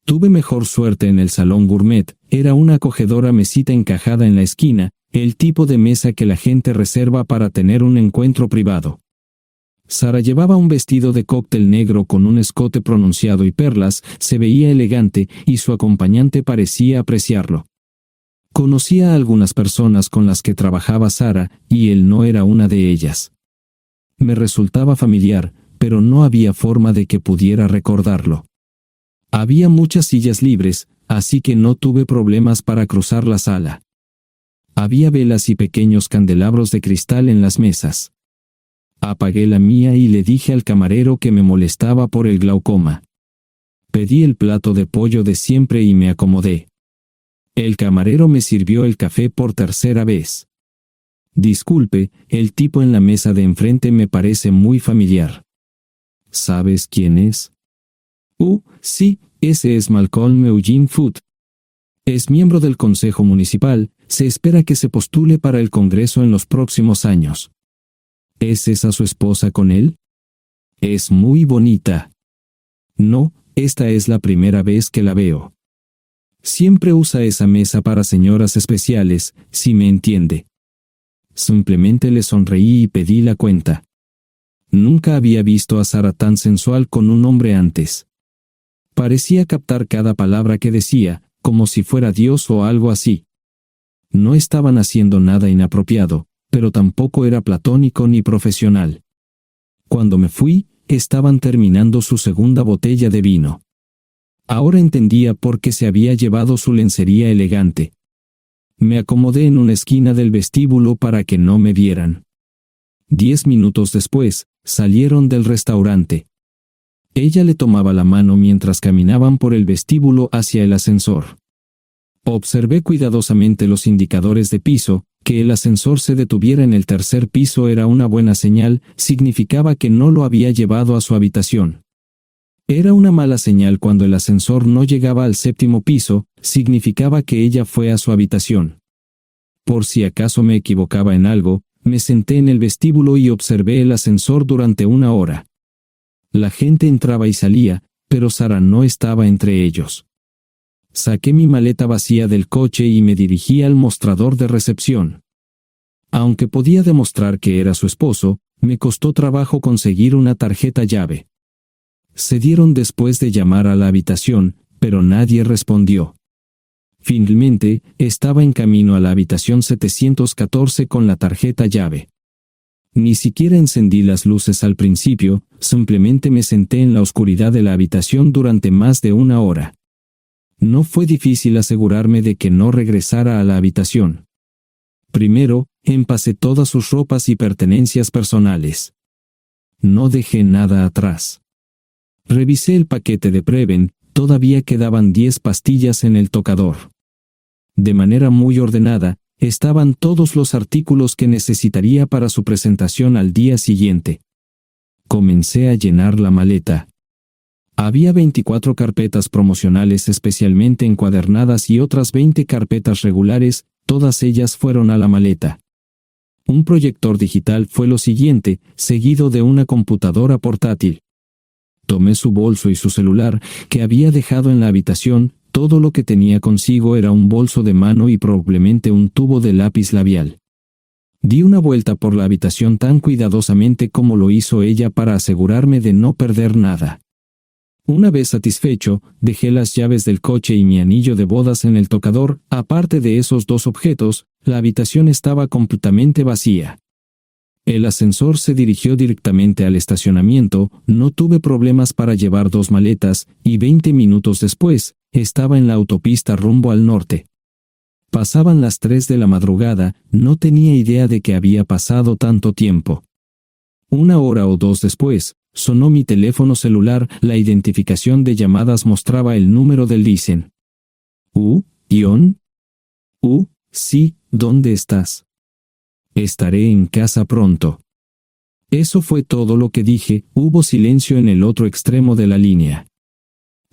Tuve mejor suerte en el salón gourmet, era una acogedora mesita encajada en la esquina, el tipo de mesa que la gente reserva para tener un encuentro privado. Sara llevaba un vestido de cóctel negro con un escote pronunciado y perlas, se veía elegante y su acompañante parecía apreciarlo. Conocía a algunas personas con las que trabajaba Sara, y él no era una de ellas. Me resultaba familiar, pero no había forma de que pudiera recordarlo. Había muchas sillas libres, así que no tuve problemas para cruzar la sala. Había velas y pequeños candelabros de cristal en las mesas. Apagué la mía y le dije al camarero que me molestaba por el glaucoma. Pedí el plato de pollo de siempre y me acomodé. El camarero me sirvió el café por tercera vez. Disculpe, el tipo en la mesa de enfrente me parece muy familiar. ¿Sabes quién es? Sí, ese es Malcolm Eugene Foote. Es miembro del Consejo Municipal, se espera que se postule para el Congreso en los próximos años. ¿Es esa su esposa con él? Es muy bonita. No, esta es la primera vez que la veo. Siempre usa esa mesa para señoras especiales, si me entiende. Simplemente le sonreí y pedí la cuenta. Nunca había visto a Sara tan sensual con un hombre antes. Parecía captar cada palabra que decía, como si fuera Dios o algo así. No estaban haciendo nada inapropiado, pero tampoco era platónico ni profesional. Cuando me fui, estaban terminando su segunda botella de vino. Ahora entendía por qué se había llevado su lencería elegante. Me acomodé en una esquina del vestíbulo para que no me vieran. 10 minutos después, salieron del restaurante. Ella le tomaba la mano mientras caminaban por el vestíbulo hacia el ascensor. Observé cuidadosamente los indicadores de piso. Que el ascensor se detuviera en el tercer piso era una buena señal, significaba que no lo había llevado a su habitación. Era una mala señal cuando el ascensor no llegaba al séptimo piso, significaba que ella fue a su habitación. Por si acaso me equivocaba en algo, me senté en el vestíbulo y observé el ascensor durante 1 hora. La gente entraba y salía, pero Sara no estaba entre ellos. Saqué mi maleta vacía del coche y me dirigí al mostrador de recepción. Aunque podía demostrar que era su esposo, me costó trabajo conseguir una tarjeta llave. Se dieron después de llamar a la habitación, pero nadie respondió. Finalmente, estaba en camino a la habitación 714 con la tarjeta llave. Ni siquiera encendí las luces al principio, simplemente me senté en la oscuridad de la habitación durante más de 1 hora. No fue difícil asegurarme de que no regresara a la habitación. Primero, empacé todas sus ropas y pertenencias personales. No dejé nada atrás. Revisé el paquete de Preven, todavía quedaban 10 pastillas en el tocador. De manera muy ordenada, estaban todos los artículos que necesitaría para su presentación al día siguiente. Comencé a llenar la maleta. Había 24 carpetas promocionales especialmente encuadernadas y otras 20 carpetas regulares, todas ellas fueron a la maleta. Un proyector digital fue lo siguiente, seguido de una computadora portátil. Tomé su bolso y su celular, que había dejado en la habitación. Todo lo que tenía consigo era un bolso de mano y probablemente un tubo de lápiz labial. Di una vuelta por la habitación tan cuidadosamente como lo hizo ella para asegurarme de no perder nada. Una vez satisfecho, dejé las llaves del coche y mi anillo de bodas en el tocador. Aparte de esos 2 objetos, la habitación estaba completamente vacía. El ascensor se dirigió directamente al estacionamiento, no tuve problemas para llevar 2 maletas, y 20 minutos después, estaba en la autopista rumbo al norte. Pasaban las 3 de la madrugada, no tenía idea de que había pasado tanto tiempo. 1 hora o 2 después, sonó mi teléfono celular, la identificación de llamadas mostraba el número del Listen. ¿Ion? Sí, ¿dónde estás? Estaré en casa pronto. Eso fue todo lo que dije. Hubo silencio en el otro extremo de la línea.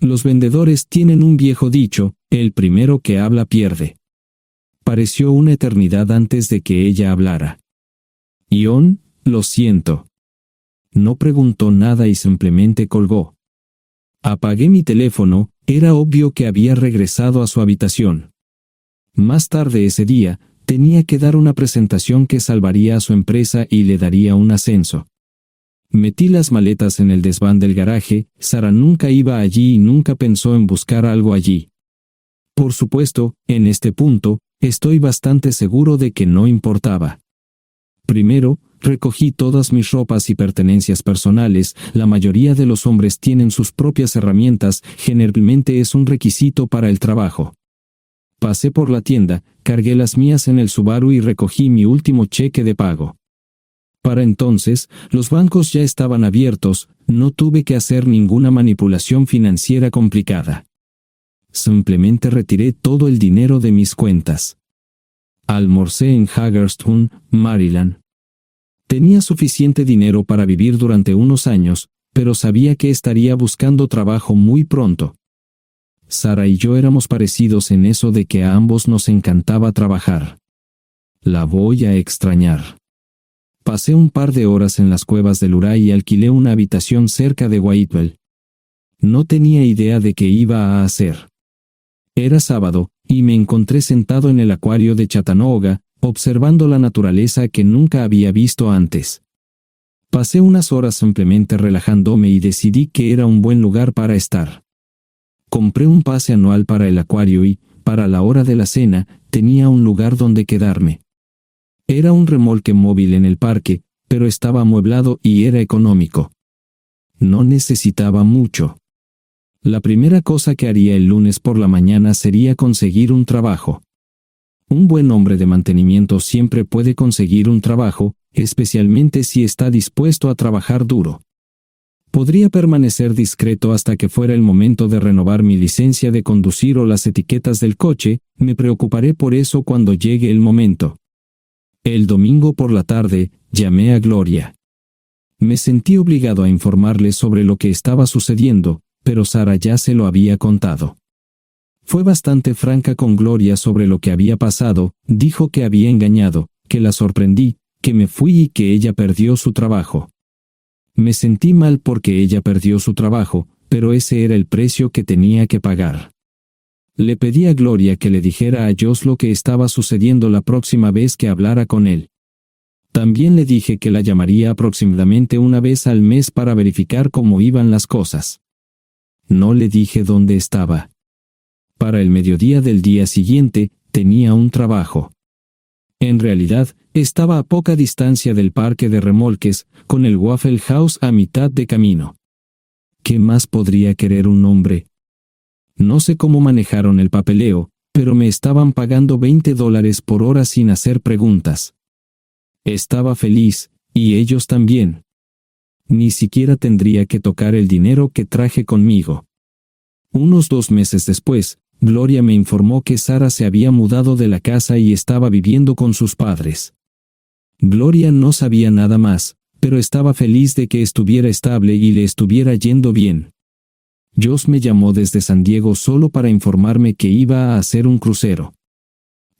Los vendedores tienen un viejo dicho, el primero que habla pierde. Pareció una eternidad antes de que ella hablara. Ion, lo siento. No preguntó nada y simplemente colgó. Apagué mi teléfono, era obvio que había regresado a su habitación. Más tarde ese día, tenía que dar una presentación que salvaría a su empresa y le daría un ascenso. Metí las maletas en el desván del garaje. Sara nunca iba allí y nunca pensó en buscar algo allí. Por supuesto, en este punto, estoy bastante seguro de que no importaba. Primero, recogí todas mis ropas y pertenencias personales. La mayoría de los hombres tienen sus propias herramientas, generalmente es un requisito para el trabajo. Pasé por la tienda, cargué las mías en el Subaru y recogí mi último cheque de pago. Para entonces, los bancos ya estaban abiertos, no tuve que hacer ninguna manipulación financiera complicada. Simplemente retiré todo el dinero de mis cuentas. Almorcé en Hagerstown, Maryland. Tenía suficiente dinero para vivir durante unos años, pero sabía que estaría buscando trabajo muy pronto. Sara y yo éramos parecidos en eso de que a ambos nos encantaba trabajar. La voy a extrañar. Pasé un par de horas en las cuevas del Uray y alquilé una habitación cerca de Whitewell. No tenía idea de qué iba a hacer. Era sábado, y me encontré sentado en el acuario de Chattanooga, observando la naturaleza que nunca había visto antes. Pasé unas horas simplemente relajándome y decidí que era un buen lugar para estar. Compré un pase anual para el acuario y, para la hora de la cena, tenía un lugar donde quedarme. Era un remolque móvil en el parque, pero estaba amueblado y era económico. No necesitaba mucho. La primera cosa que haría el lunes por la mañana sería conseguir un trabajo. Un buen hombre de mantenimiento siempre puede conseguir un trabajo, especialmente si está dispuesto a trabajar duro. Podría permanecer discreto hasta que fuera el momento de renovar mi licencia de conducir o las etiquetas del coche, me preocuparé por eso cuando llegue el momento. El domingo por la tarde, llamé a Gloria. Me sentí obligado a informarle sobre lo que estaba sucediendo, pero Sara ya se lo había contado. Fue bastante franca con Gloria sobre lo que había pasado, dijo que había engañado, que la sorprendí, que me fui y que ella perdió su trabajo. Me sentí mal porque ella perdió su trabajo, pero ese era el precio que tenía que pagar. Le pedí a Gloria que le dijera a Josh lo que estaba sucediendo la próxima vez que hablara con él. También le dije que la llamaría aproximadamente una vez al mes para verificar cómo iban las cosas. No le dije dónde estaba. Para el mediodía del día siguiente, tenía un trabajo. En realidad, estaba a poca distancia del parque de remolques, con el Waffle House a mitad de camino. ¿Qué más podría querer un hombre? No sé cómo manejaron el papeleo, pero me estaban pagando $20 por hora sin hacer preguntas. Estaba feliz, y ellos también. Ni siquiera tendría que tocar el dinero que traje conmigo. Unos 2 meses después, Gloria me informó que Sara se había mudado de la casa y estaba viviendo con sus padres. Gloria no sabía nada más, pero estaba feliz de que estuviera estable y le estuviera yendo bien. Josh me llamó desde San Diego solo para informarme que iba a hacer un crucero.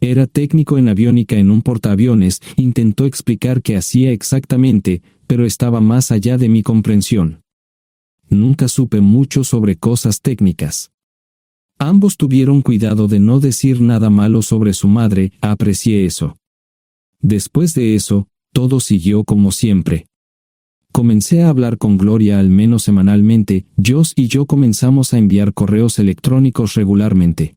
Era técnico en aviónica en un portaaviones, intentó explicar qué hacía exactamente, pero estaba más allá de mi comprensión. Nunca supe mucho sobre cosas técnicas. Ambos tuvieron cuidado de no decir nada malo sobre su madre, aprecié eso. Después de eso, todo siguió como siempre. Comencé a hablar con Gloria al menos semanalmente, Josh y yo comenzamos a enviar correos electrónicos regularmente.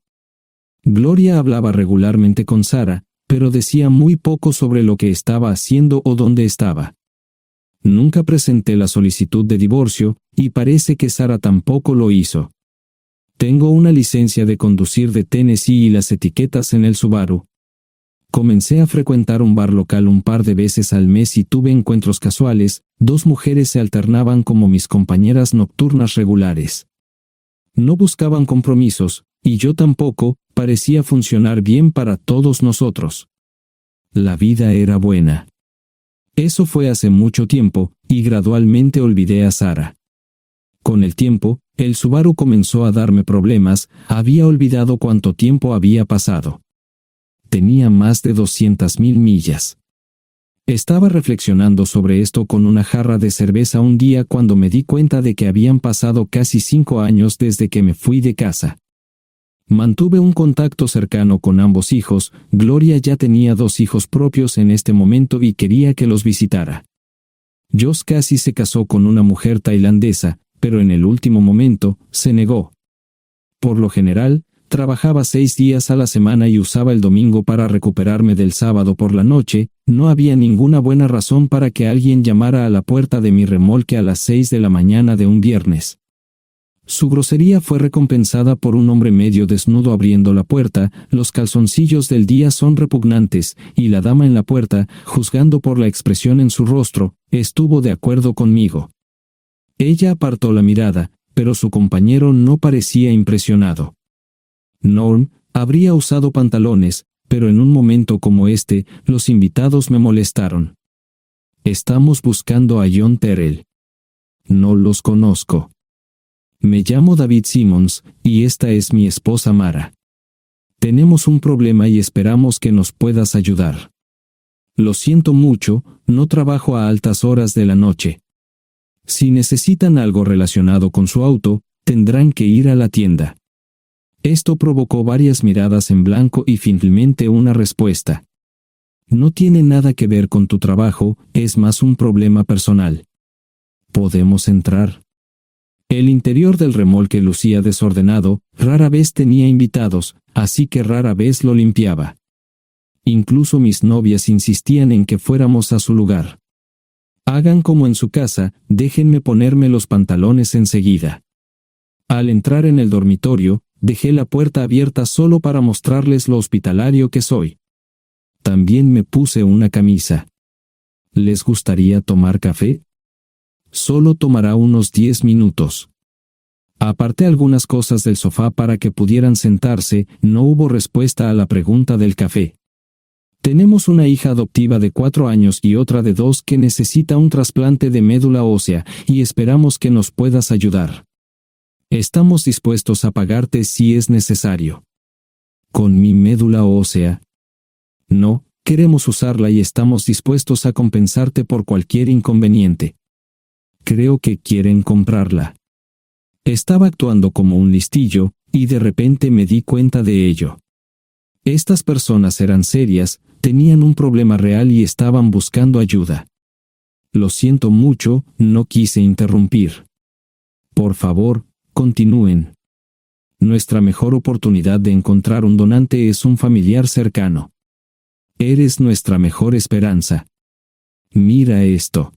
Gloria hablaba regularmente con Sara, pero decía muy poco sobre lo que estaba haciendo o dónde estaba. Nunca presenté la solicitud de divorcio, y parece que Sara tampoco lo hizo. Tengo una licencia de conducir de Tennessee y las etiquetas en el Subaru. Comencé a frecuentar un bar local un par de veces al mes y tuve encuentros casuales, 2 mujeres se alternaban como mis compañeras nocturnas regulares. No buscaban compromisos, y yo tampoco, parecía funcionar bien para todos nosotros. La vida era buena. Eso fue hace mucho tiempo, y gradualmente olvidé a Sara. Con el tiempo, el Subaru comenzó a darme problemas, había olvidado cuánto tiempo había pasado. Tenía más de 200,000 millas. Estaba reflexionando sobre esto con una jarra de cerveza un día cuando me di cuenta de que habían pasado casi 5 años desde que me fui de casa. Mantuve un contacto cercano con ambos hijos, Gloria ya tenía 2 hijos propios en este momento y quería que los visitara. Josh casi se casó con una mujer tailandesa, pero en el último momento, se negó. Por lo general, trabajaba 6 días a la semana y usaba el domingo para recuperarme del sábado por la noche, no había ninguna buena razón para que alguien llamara a la puerta de mi remolque a las 6 de la mañana de un viernes. Su grosería fue recompensada por un hombre medio desnudo abriendo la puerta, los calzoncillos del día son repugnantes, y la dama en la puerta, juzgando por la expresión en su rostro, estuvo de acuerdo conmigo. Ella apartó la mirada, pero su compañero no parecía impresionado. Norm habría usado pantalones, pero en un momento como este, los invitados me molestaron. Estamos buscando a John Terrell. No los conozco. Me llamo David Simmons, y esta es mi esposa Mara. Tenemos un problema y esperamos que nos puedas ayudar. Lo siento mucho, no trabajo a altas horas de la noche. Si necesitan algo relacionado con su auto, tendrán que ir a la tienda. Esto provocó varias miradas en blanco y finalmente una respuesta. No tiene nada que ver con tu trabajo, es más un problema personal. ¿Podemos entrar? El interior del remolque lucía desordenado, rara vez tenía invitados, así que rara vez lo limpiaba. Incluso mis novias insistían en que fuéramos a su lugar. Hagan como en su casa, déjenme ponerme los pantalones enseguida. Al entrar en el dormitorio, dejé la puerta abierta solo para mostrarles lo hospitalario que soy. También me puse una camisa. ¿Les gustaría tomar café? Solo tomará unos 10 minutos. Aparté algunas cosas del sofá para que pudieran sentarse. No hubo respuesta a la pregunta del café. Tenemos una hija adoptiva de 4 años y otra de 2 que necesita un trasplante de médula ósea, y esperamos que nos puedas ayudar. Estamos dispuestos a pagarte si es necesario. ¿Con mi médula ósea? No, queremos usarla y estamos dispuestos a compensarte por cualquier inconveniente. Creo que quieren comprarla. Estaba actuando como un listillo, y de repente me di cuenta de ello. Estas personas eran serias, tenían un problema real y estaban buscando ayuda. Lo siento mucho, no quise interrumpir. Por favor, continúen. Nuestra mejor oportunidad de encontrar un donante es un familiar cercano. Eres nuestra mejor esperanza. Mira esto.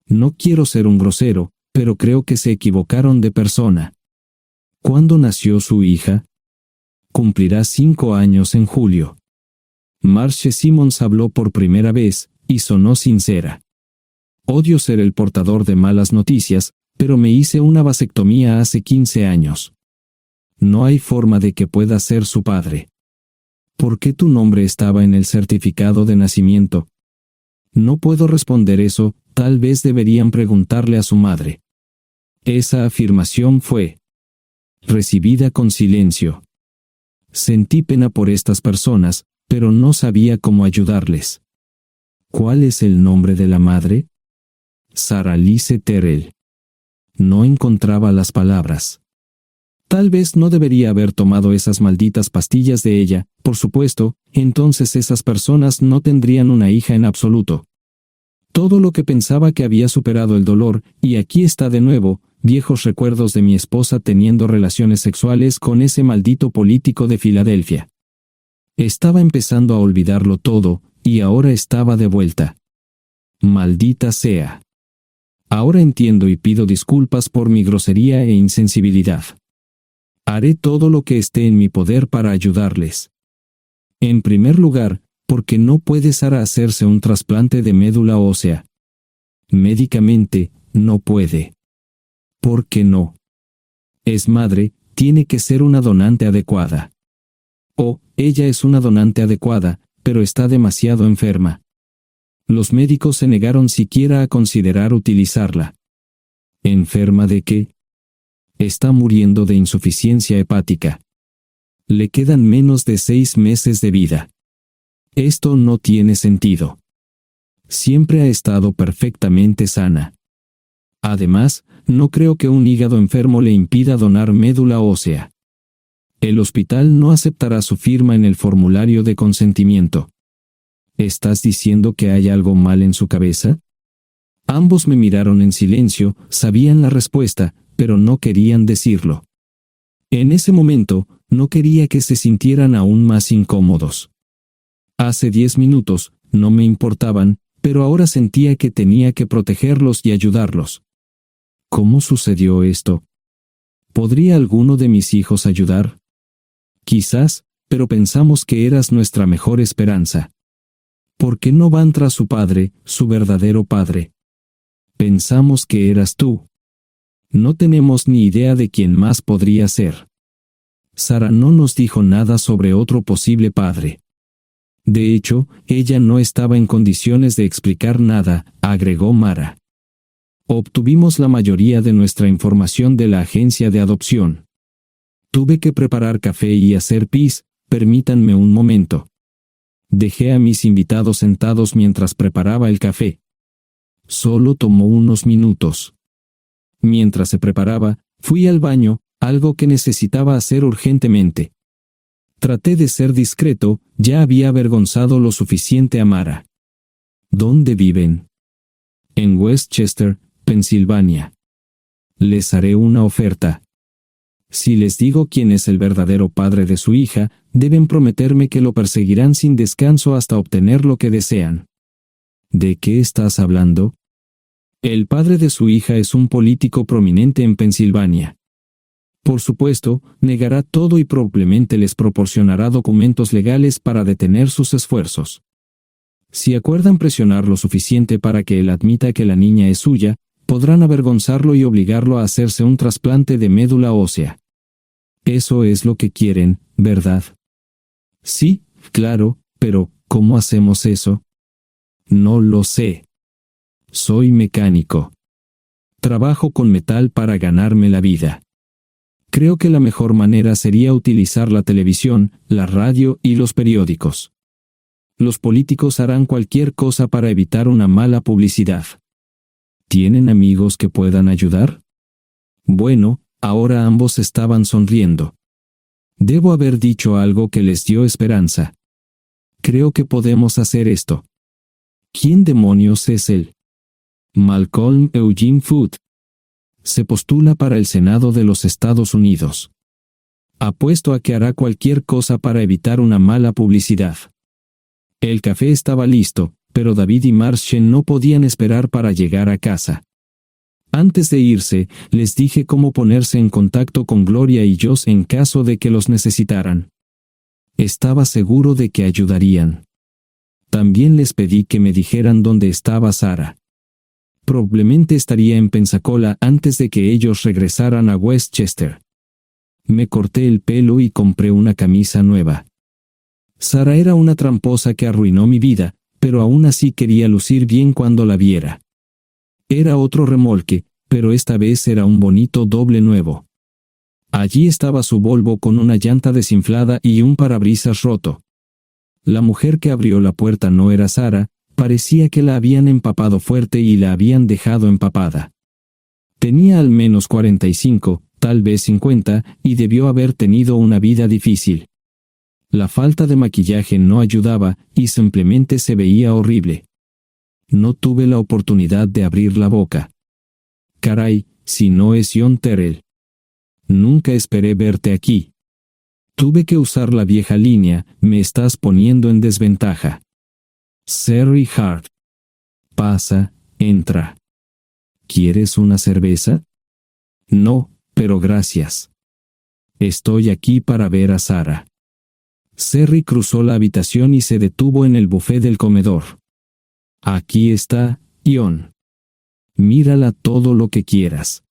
No quiero ser un grosero, pero creo que se equivocaron de persona. ¿Cuándo nació su hija? Cumplirá 5 años en julio. Marche Simons habló por primera vez, y sonó sincera. Odio ser el portador de malas noticias, pero me hice una vasectomía hace 15 años. No hay forma de que pueda ser su padre. ¿Por qué tu nombre estaba en el certificado de nacimiento? No puedo responder eso, tal vez deberían preguntarle a su madre. Esa afirmación fue recibida con silencio. Sentí pena por estas personas, pero no sabía cómo ayudarles. ¿Cuál es el nombre de la madre? Sarah Lise Terrell. No encontraba las palabras. Tal vez no debería haber tomado esas malditas pastillas de ella, por supuesto, entonces esas personas no tendrían una hija en absoluto. Todo lo que pensaba que había superado el dolor, y aquí está de nuevo, viejos recuerdos de mi esposa teniendo relaciones sexuales con ese maldito político de Filadelfia. Estaba empezando a olvidarlo todo, y ahora estaba de vuelta. Maldita sea. Ahora entiendo y pido disculpas por mi grosería e insensibilidad. Haré todo lo que esté en mi poder para ayudarles. En primer lugar, porque no puede Sara hacerse un trasplante de médula ósea. Médicamente, no puede. ¿Por qué no? Es madre, tiene que ser una donante adecuada. Ella es una donante adecuada, pero está demasiado enferma. Los médicos se negaron siquiera a considerar utilizarla. ¿Enferma de qué? Está muriendo de insuficiencia hepática. Le quedan menos de 6 meses de vida. Esto no tiene sentido. Siempre ha estado perfectamente sana. Además, no creo que un hígado enfermo le impida donar médula ósea. El hospital no aceptará su firma en el formulario de consentimiento. ¿Estás diciendo que hay algo mal en su cabeza? Ambos me miraron en silencio, sabían la respuesta, pero no querían decirlo. En ese momento, no quería que se sintieran aún más incómodos. Hace 10 minutos, no me importaban, pero ahora sentía que tenía que protegerlos y ayudarlos. ¿Cómo sucedió esto? ¿Podría alguno de mis hijos ayudar? Quizás, pero pensamos que eras nuestra mejor esperanza. ¿Por qué no van tras su padre, su verdadero padre? Pensamos que eras tú. No tenemos ni idea de quién más podría ser. Sara no nos dijo nada sobre otro posible padre. De hecho, ella no estaba en condiciones de explicar nada, agregó Mara. Obtuvimos la mayoría de nuestra información de la agencia de adopción. Tuve que preparar café y hacer pis, permítanme un momento. Dejé a mis invitados sentados mientras preparaba el café. Solo tomó unos minutos. Mientras se preparaba, fui al baño, algo que necesitaba hacer urgentemente. Traté de ser discreto, ya había avergonzado lo suficiente a Mara. ¿Dónde viven? En Westchester, Pensilvania. Les haré una oferta. Si les digo quién es el verdadero padre de su hija, deben prometerme que lo perseguirán sin descanso hasta obtener lo que desean. ¿De qué estás hablando? El padre de su hija es un político prominente en Pensilvania. Por supuesto, negará todo y probablemente les proporcionará documentos legales para detener sus esfuerzos. Si acuerdan presionar lo suficiente para que él admita que la niña es suya, podrán avergonzarlo y obligarlo a hacerse un trasplante de médula ósea. Eso es lo que quieren, ¿verdad? Sí, claro, pero ¿cómo hacemos eso? No lo sé. Soy mecánico. Trabajo con metal para ganarme la vida. Creo que la mejor manera sería utilizar la televisión, la radio y los periódicos. Los políticos harán cualquier cosa para evitar una mala publicidad. ¿Tienen amigos que puedan ayudar? Bueno, ahora ambos estaban sonriendo. Debo haber dicho algo que les dio esperanza. Creo que podemos hacer esto. ¿Quién demonios es él? Malcolm Eugene Foote. Se postula para el Senado de los Estados Unidos. Apuesto a que hará cualquier cosa para evitar una mala publicidad. El café estaba listo, pero David y Marshall no podían esperar para llegar a casa. Antes de irse, les dije cómo ponerse en contacto con Gloria y Josh en caso de que los necesitaran. Estaba seguro de que ayudarían. También les pedí que me dijeran dónde estaba Sarah. Probablemente estaría en Pensacola antes de que ellos regresaran a Westchester. Me corté el pelo y compré una camisa nueva. Sarah era una tramposa que arruinó mi vida, pero aún así quería lucir bien cuando la viera. Era otro remolque, pero esta vez era un bonito doble nuevo. Allí estaba su Volvo con una llanta desinflada y un parabrisas roto. La mujer que abrió la puerta no era Sarah, parecía que la habían empapado fuerte y la habían dejado empapada. Tenía al menos 45, tal vez 50, y debió haber tenido una vida difícil. La falta de maquillaje no ayudaba, y simplemente se veía horrible. No tuve la oportunidad de abrir la boca. Caray, si no es John Terrell. Nunca esperé verte aquí. Tuve que usar la vieja línea, me estás poniendo en desventaja. Sherry Hart. Pasa, entra. ¿Quieres una cerveza? No, pero gracias. Estoy aquí para ver a Sarah. Sherry cruzó la habitación y se detuvo en el buffet del comedor. Aquí está, John. Mírala todo lo que quieras.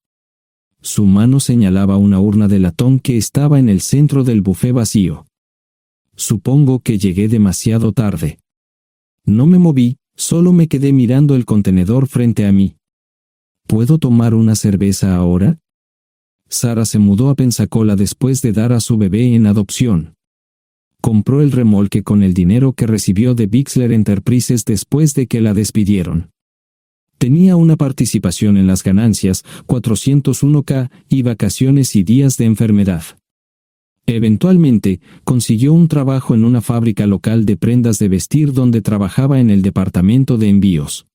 Su mano señalaba una urna de latón que estaba en el centro del buffet vacío. Supongo que llegué demasiado tarde. No me moví, solo me quedé mirando el contenedor frente a mí. ¿Puedo tomar una cerveza ahora? Sarah se mudó a Pensacola después de dar a su bebé en adopción. Compró el remolque con el dinero que recibió de Bixler Enterprises después de que la despidieron. Tenía una participación en las ganancias, 401k, y vacaciones y días de enfermedad. Eventualmente, consiguió un trabajo en una fábrica local de prendas de vestir donde trabajaba en el departamento de envíos.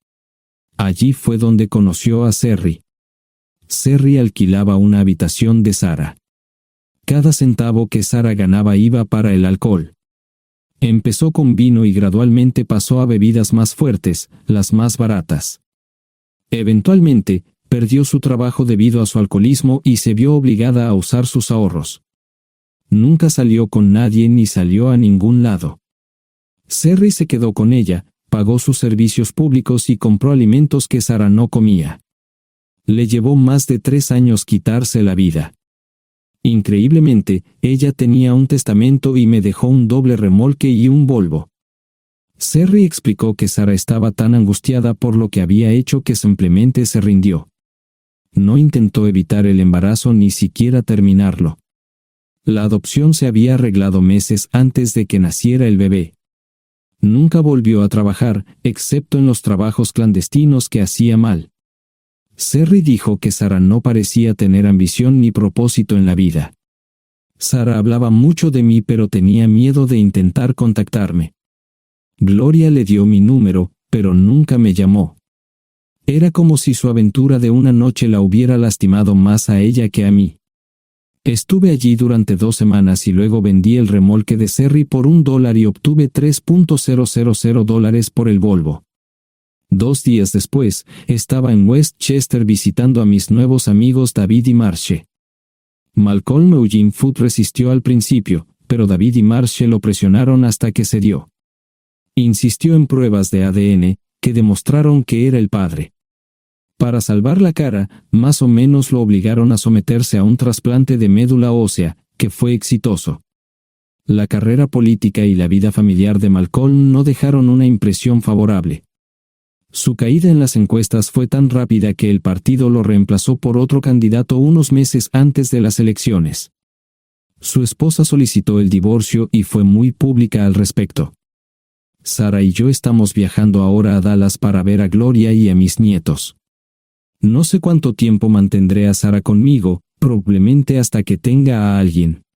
Allí fue donde conoció a Sherry. Sherry alquilaba una habitación de Sarah. Cada centavo que Sarah ganaba iba para el alcohol. Empezó con vino y gradualmente pasó a bebidas más fuertes, las más baratas. Eventualmente, perdió su trabajo debido a su alcoholismo y se vio obligada a usar sus ahorros. Nunca salió con nadie ni salió a ningún lado. Sherry se quedó con ella, pagó sus servicios públicos y compró alimentos que Sarah no comía. Le llevó más de 3 años quitarse la vida. Increíblemente, ella tenía un testamento y me dejó un doble remolque y un Volvo. Sherry explicó que Sarah estaba tan angustiada por lo que había hecho que simplemente se rindió. No intentó evitar el embarazo ni siquiera terminarlo. La adopción se había arreglado meses antes de que naciera el bebé. Nunca volvió a trabajar, excepto en los trabajos clandestinos que hacía mal. Sherry dijo que Sarah no parecía tener ambición ni propósito en la vida. Sarah hablaba mucho de mí pero tenía miedo de intentar contactarme. Gloria le dio mi número, pero nunca me llamó. Era como si su aventura de una noche la hubiera lastimado más a ella que a mí. Estuve allí durante 2 semanas y luego vendí el remolque de Sherry por $1 y obtuve $3,000 por el Volvo. 2 días después, estaba en Westchester visitando a mis nuevos amigos David y Marshall. Malcolm Eugene Foote resistió al principio, pero David y Marshall lo presionaron hasta que cedió. Insistió en pruebas de ADN, que demostraron que era el padre. Para salvar la cara, más o menos lo obligaron a someterse a un trasplante de médula ósea, que fue exitoso. La carrera política y la vida familiar de Malcolm no dejaron una impresión favorable. Su caída en las encuestas fue tan rápida que el partido lo reemplazó por otro candidato unos meses antes de las elecciones. Su esposa solicitó el divorcio y fue muy pública al respecto. Sara y yo estamos viajando ahora a Dallas para ver a Gloria y a mis nietos. No sé cuánto tiempo mantendré a Sara conmigo, probablemente hasta que tenga a alguien.